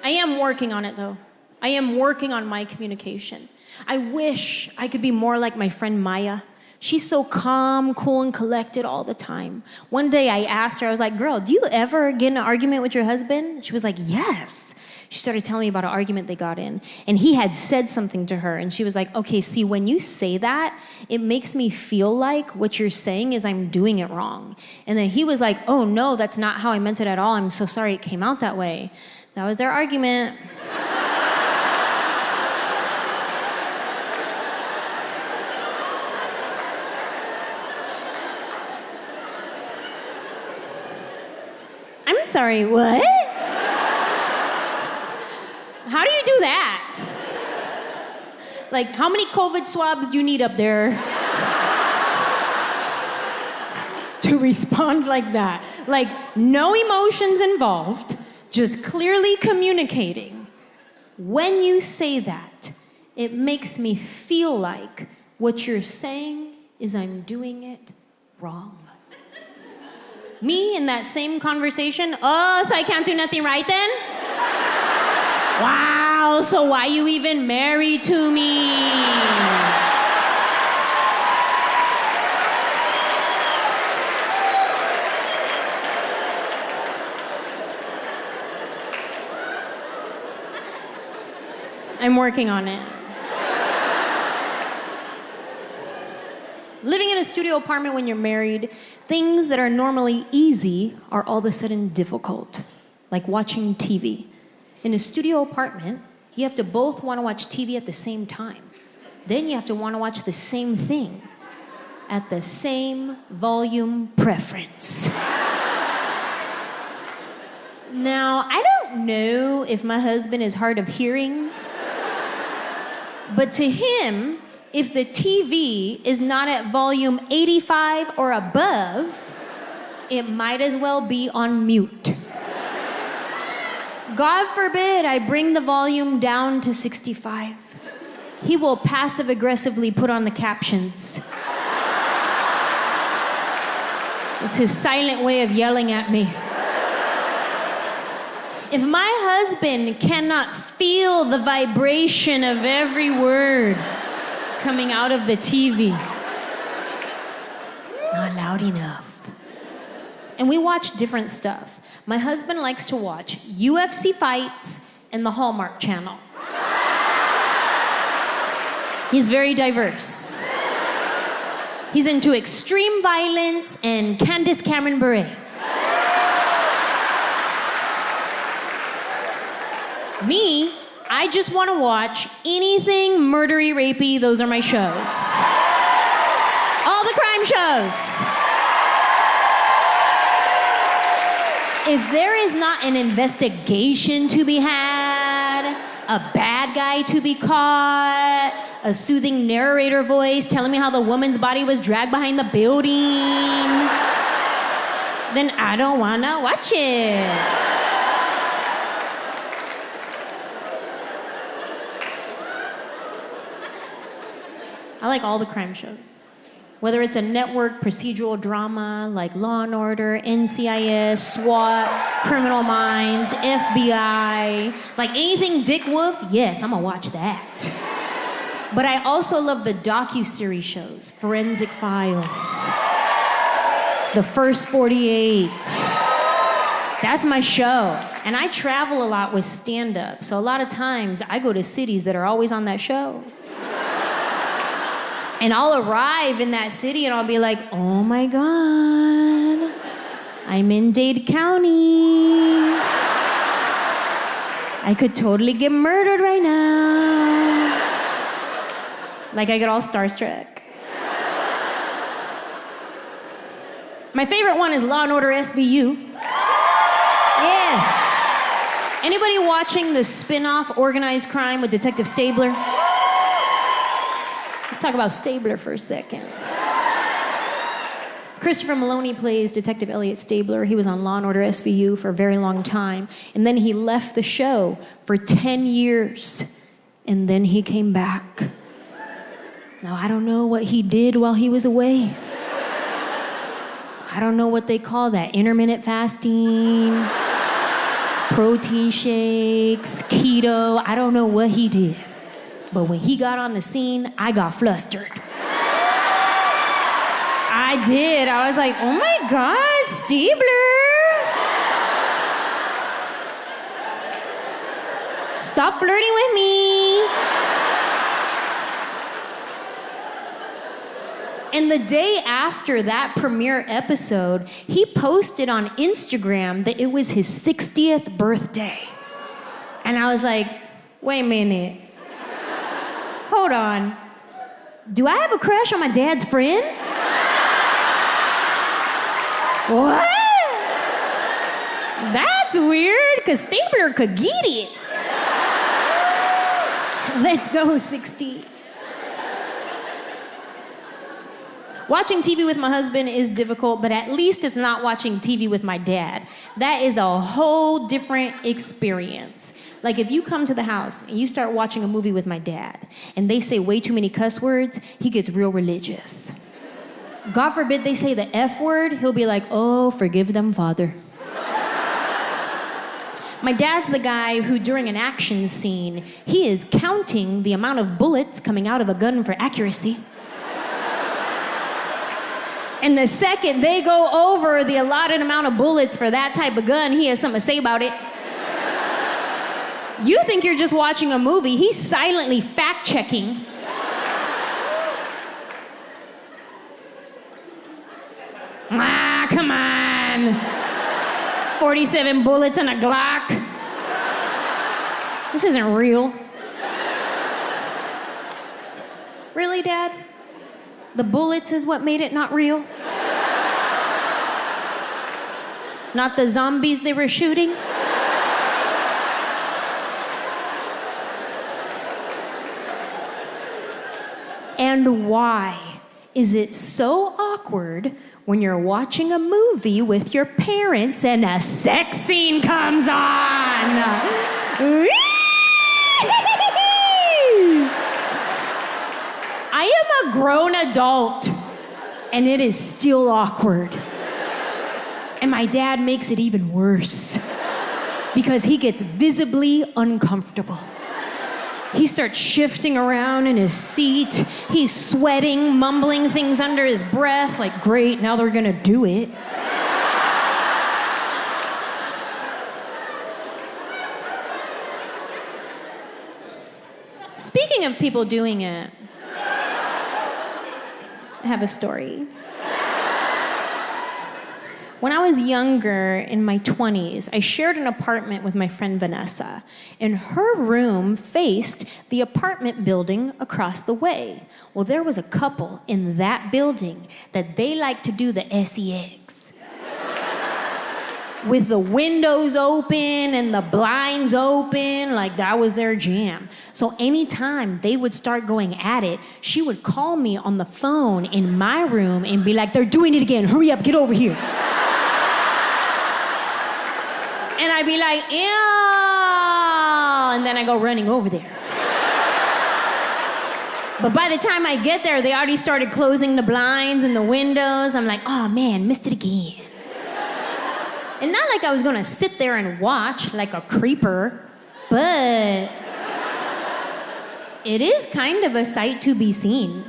[SPEAKER 2] I am working on it, though. I am working on my communication. I wish I could be more like my friend Maya. She's so calm, cool, and collected all the time. One day I asked her, I was like, girl, do you ever get in an argument with your husband? She was like, yes. She started telling me about an argument they got in, and he had said something to her, and she was like, okay, see, when you say that, it makes me feel like what you're saying is I'm doing it wrong. And then he was like, oh, no, that's not how I meant it at all. I'm so sorry it came out that way. That was their argument. I'm sorry, what? How do you do that? Like, how many COVID swabs do you need up there to respond like that? Like, no emotions involved. Just clearly communicating. When you say that, it makes me feel like what you're saying is I'm doing it wrong. Me in that same conversation, oh, so I can't do nothing right then? Wow, so why you even married to me? I'm working on it. Living in a studio apartment when you're married, things that are normally easy are all of a sudden difficult, like watching TV. In a studio apartment, you have to both want to watch TV at the same time. Then you have to want to watch the same thing at the same volume preference. Now, I don't know if my husband is hard of hearing, but to him, if the TV is not at volume 85 or above, it might as well be on mute. God forbid I bring the volume down to 65. He will passive-aggressively put on the captions. It's his silent way of yelling at me. If my husband cannot feel the vibration of every word coming out of the TV, not loud enough. And we watch different stuff. My husband likes to watch UFC fights and the Hallmark Channel. He's very diverse. He's into extreme violence and Candace Cameron Bure. Me, I just want to watch anything murdery, rapey. Those are my shows. All the crime shows. If there is not an investigation to be had, a bad guy to be caught, a soothing narrator voice telling me how the woman's body was dragged behind the building, then I don't want to watch it. I like all the crime shows. Whether it's a network procedural drama like Law & Order, NCIS, SWAT, Criminal Minds, FBI, like anything Dick Wolf, yes, I'm gonna watch that. But I also love the docuseries shows, Forensic Files, The First 48. That's my show. And I travel a lot with stand-up, so a lot of times I go to cities that are always on that show. And I'll arrive in that city and I'll be like, oh my God, I'm in Dade County. I could totally get murdered right now. Like I get all starstruck. My favorite one is Law & Order SVU. Yes. Anybody watching the spin-off Organized Crime with Detective Stabler? Let's talk about Stabler for a second. Christopher Maloney plays Detective Elliot Stabler. He was on Law & Order SVU for a very long time. And then he left the show for 10 years. And then he came back. Now, I don't know what he did while he was away. I don't know what they call that. Intermittent fasting, protein shakes, keto. I don't know what he did. But when he got on the scene, I got flustered. I did. I was like, oh my God, Stabler. Stop flirting with me. And the day after that premiere episode, he posted on Instagram that it was his 60th birthday. And I was like, wait a minute. Hold on. Do I have a crush on my dad's friend? What? That's weird, because Stabler could get it. Let's go, 60. Watching TV with my husband is difficult, but at least it's not watching TV with my dad. That is a whole different experience. Like if you come to the house and you start watching a movie with my dad and they say way too many cuss words, he gets real religious. God forbid they say the F word, he'll be like, oh, forgive them, Father. My dad's the guy who during an action scene, he is counting the amount of bullets coming out of a gun for accuracy. And the second they go over the allotted amount of bullets for that type of gun, he has something to say about it. You think you're just watching a movie. He's silently fact-checking. Ah, come on. 47 bullets and a Glock. This isn't real. Really, Dad? The bullets is what made it not real? Not the zombies they were shooting? And why is it so awkward when you're watching a movie with your parents and a sex scene comes on? I am a grown adult, and it is still awkward. And my dad makes it even worse because he gets visibly uncomfortable. He starts shifting around in his seat. He's sweating, mumbling things under his breath, like, great, now they're gonna do it. Speaking of people doing it, I have a story. When I was younger, in my 20s, I shared an apartment with my friend Vanessa, and her room faced the apartment building across the way. Well, there was a couple in that building that they liked to do the sex. With the windows open and the blinds open, like that was their jam. So anytime they would start going at it, she would call me on the phone in my room and be like, they're doing it again, hurry up, get over here. And I'd be like, ew, and then I go running over there. But by the time I get there, they already started closing the blinds and the windows. I'm like, oh man, missed it again. And not like I was gonna sit there and watch like a creeper, but it is kind of a sight to be seen.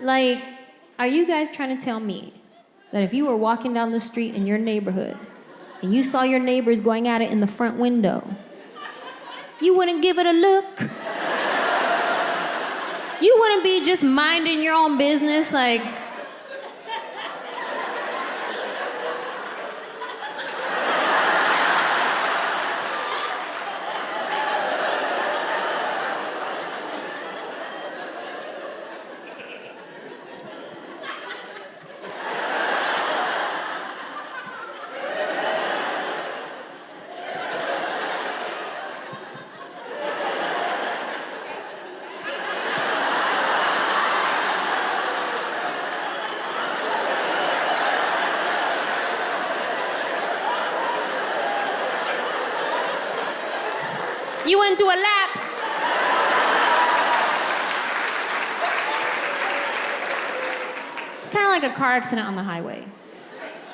[SPEAKER 2] Like, are you guys trying to tell me that if you were walking down the street in your neighborhood and you saw your neighbors going at it in the front window, you wouldn't give it a look? You wouldn't be just minding your own business like, you wouldn't do a lap? It's kind of like a car accident on the highway.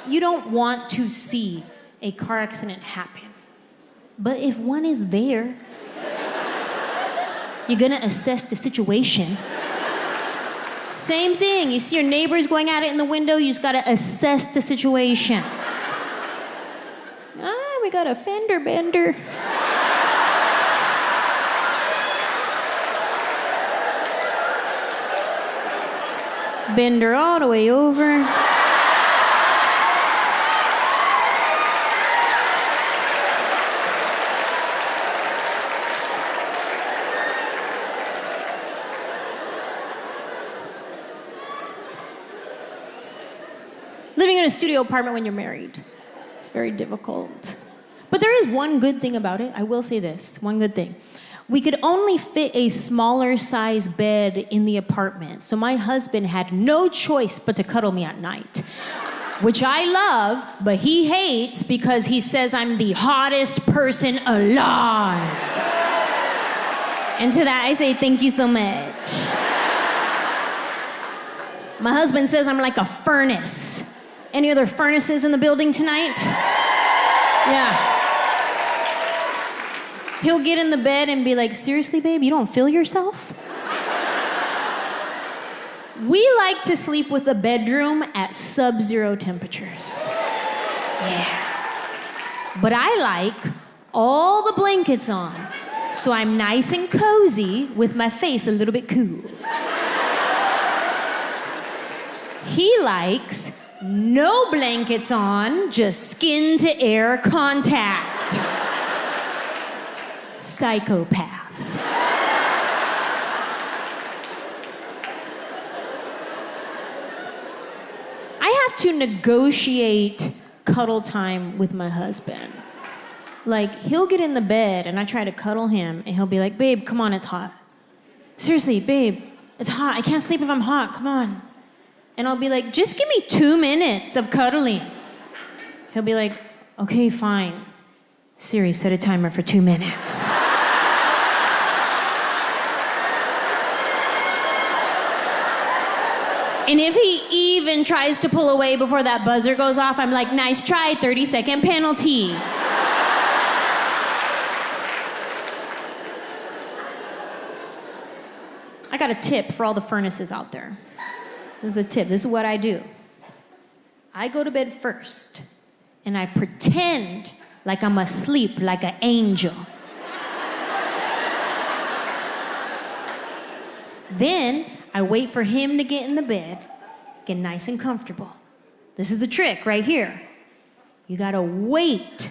[SPEAKER 2] You don't want to see a car accident happen. But if one is there, you're gonna assess the situation. Same thing, you see your neighbors going at it in the window, you just gotta assess the situation. Ah, we got a fender bender. Bend her all the way over. Living in a studio apartment when you're married, it's very difficult. But there is one good thing about it. I will say this, one good thing. We could only fit a smaller size bed in the apartment, so my husband had no choice but to cuddle me at night, which I love, but he hates because he says I'm the hottest person alive. And to that I say thank you so much. My husband says I'm like a furnace. Any other furnaces in the building tonight? Yeah. He'll get in the bed and be like, seriously, babe, you don't feel yourself? We like to sleep with the bedroom at sub-zero temperatures. Yeah. But I like all the blankets on, so I'm nice and cozy with my face a little bit cool. He likes no blankets on, just skin to air contact. Psychopath. I have to negotiate cuddle time with my husband. Like, he'll get in the bed and I try to cuddle him and he'll be like, babe, come on, it's hot. Seriously, babe, it's hot. I can't sleep if I'm hot, come on. And I'll be like, just give me 2 minutes of cuddling. He'll be like, okay, fine. Siri, set a timer for 2 minutes. And if he even tries to pull away before that buzzer goes off, I'm like, nice try, 30-second penalty. I got a tip for all the furnaces out there. This is a tip. This is what I do. I go to bed first, and I pretend like I'm asleep like an angel. Then I wait for him to get in the bed, get nice and comfortable. This is the trick right here. You gotta wait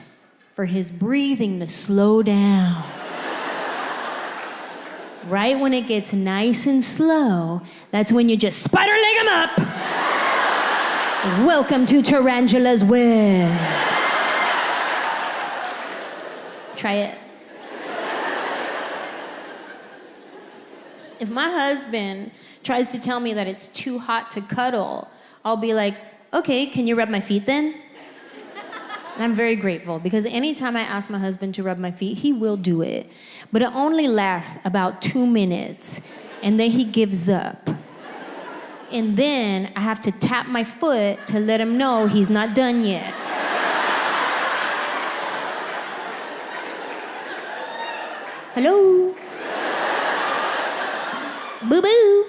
[SPEAKER 2] for his breathing to slow down. Right when it gets nice and slow, that's when you just spider leg him up. Welcome to Tarantula's web. Try it. If my husband tries to tell me that it's too hot to cuddle, I'll be like, okay, can you rub my feet then? And I'm very grateful because anytime I ask my husband to rub my feet, he will do it. But it only lasts about 2 minutes, and then he gives up. And then I have to tap my foot to let him know he's not done yet. Hello? Boo-boo.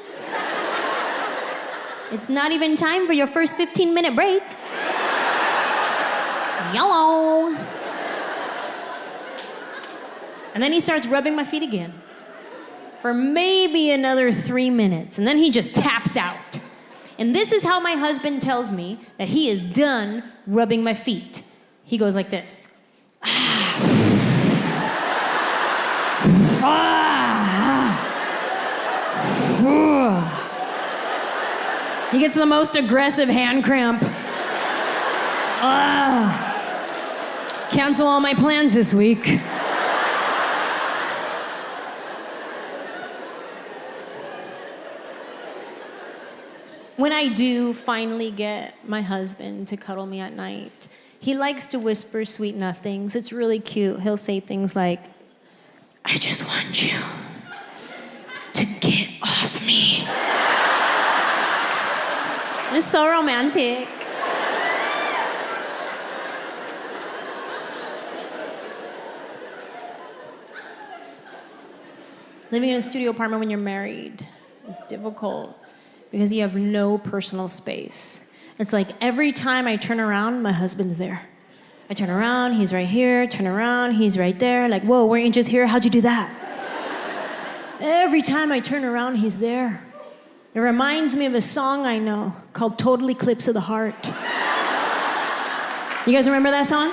[SPEAKER 2] It's not even time for your first 15-minute break. Yellow. And then he starts rubbing my feet again for maybe another 3 minutes. And then he just taps out. And this is how my husband tells me that he is done rubbing my feet. He goes like this. He gets the most aggressive hand cramp. Cancel all my plans this week. When I do finally get my husband to cuddle me at night, he likes to whisper sweet nothings. It's really cute. He'll say things like, I just want you to get off me. It's so romantic. Living in a studio apartment when you're married is difficult because you have no personal space. It's like every time I turn around, my husband's there. I turn around, he's right here. Turn around, he's right there. Like, whoa, weren't you just here? How'd you do that? Every time I turn around, he's there. It reminds me of a song I know called Total Eclipse of the Heart. You guys remember that song?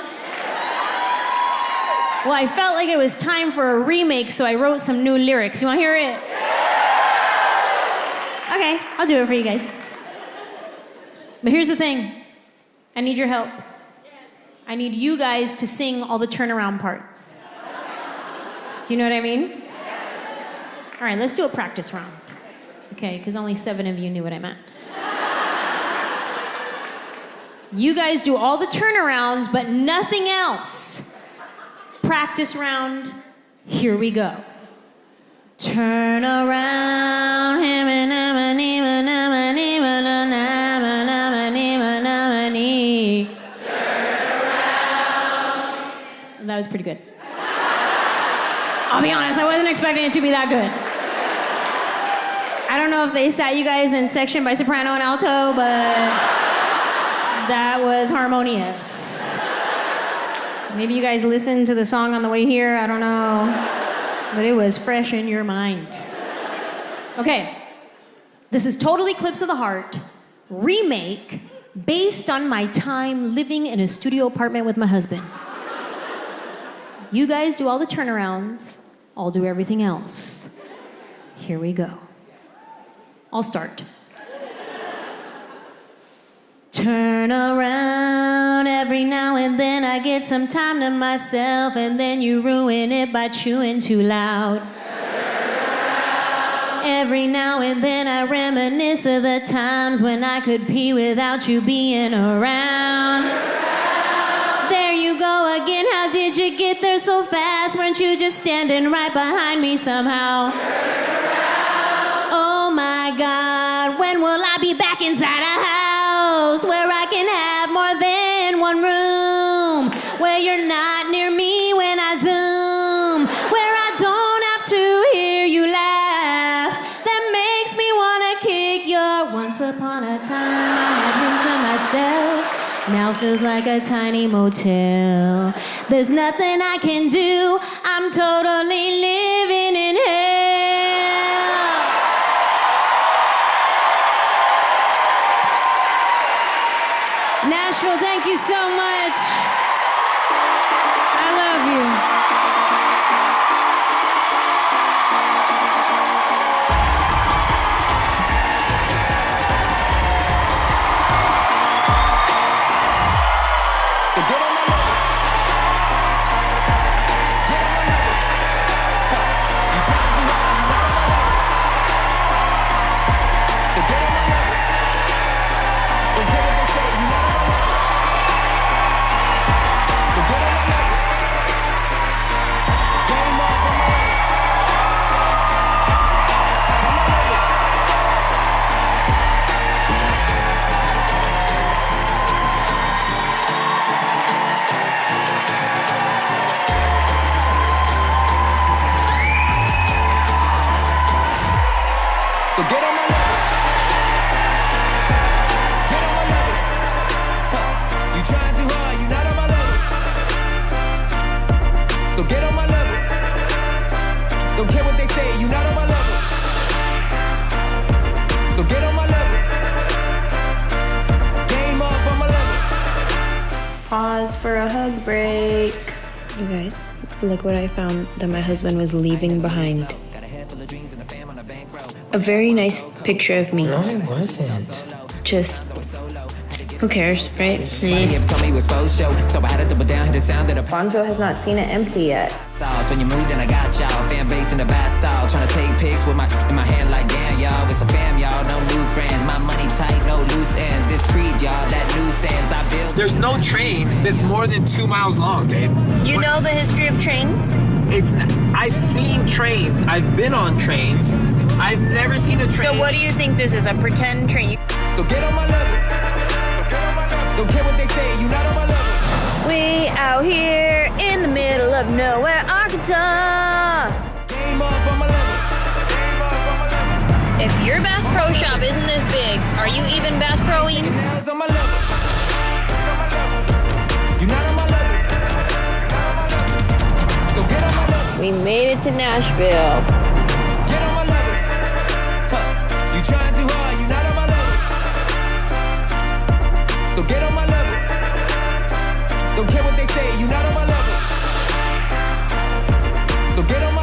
[SPEAKER 2] Well, I felt like it was time for a remake, so I wrote some new lyrics. You want to hear it? Okay, I'll do it for you guys. But here's the thing. I need your help. I need you guys to sing all the turnaround parts. Do you know what I mean? All right, let's do a practice round. Okay, because only 7 of you knew what I meant. You guys do all the turnarounds, but nothing else. Practice round, here we go. Turn around, that was pretty good. I'll be honest, I wasn't expecting it to be that good. I don't know if they sat you guys in section by soprano and alto, but that was harmonious. Maybe you guys listened to the song on the way here, I don't know. But it was fresh in your mind. Okay, this is Total Eclipse of the Heart remake based on my time living in a studio apartment with my husband. You guys do all the turnarounds, I'll do everything else. Here we go. I'll start. Turn around, every now and then I get some time to myself, and then you ruin it by chewing too loud. Every now and then I reminisce of the times when I could pee without you being around. There you go again, how did you get there so fast? Weren't you just standing right behind me somehow? Oh my God, when will I be back inside a house where I can have more than one room, where you're not near me when I Zoom, where I don't have to hear you laugh, that makes me wanna kick your once upon a time I had room to myself, now feels like a tiny motel. There's nothing I can do, I'm totally living in hell. Nashville, thank you so much. I love you.
[SPEAKER 3] So get on my level. Get on my level. You trying too hard, you not on my level. So get on my level. Don't care what they say, you not on my level. So get on my level. Game up on my level. On my level. So get on my level. Get on my level. You trying too hard, you not on my level. So get on my level. Don't care what they say, you not on my level. So get on my level. Game up on my level.
[SPEAKER 4] Pause for a hug break. You guys, look what I found that my husband was leaving behind. A very nice picture of me.
[SPEAKER 5] No, it wasn't.
[SPEAKER 4] Just, who cares, right?
[SPEAKER 6] Bonzo has not seen it empty yet.
[SPEAKER 3] When you moved and I got y'all, fan base in the back stall, trying to take pics with in my hand like damn y'all, it's a fam y'all, no new friends, my money tight, no loose ends, this creed y'all, that loose ends I built.
[SPEAKER 5] There's no train that's more than 2 miles long, babe.
[SPEAKER 4] You know the history of trains?
[SPEAKER 5] I've seen trains. I've been on trains. I've never seen a train.
[SPEAKER 4] So what do you think this is, a pretend train?
[SPEAKER 3] So get on my level. Don't care what they say, you not on my level.
[SPEAKER 4] We out here in the middle of nowhere, Arkansas.
[SPEAKER 3] Game up on my level.
[SPEAKER 4] If your Bass Pro Shop isn't this big, are you even Bass Proing?
[SPEAKER 3] Now it's on my level. You not on my level. So get on my level.
[SPEAKER 6] We made it to Nashville.
[SPEAKER 3] Get on my level. You trying too hard, you not on my level. So get on my level. Don't care what they say, you not on my level. So get on my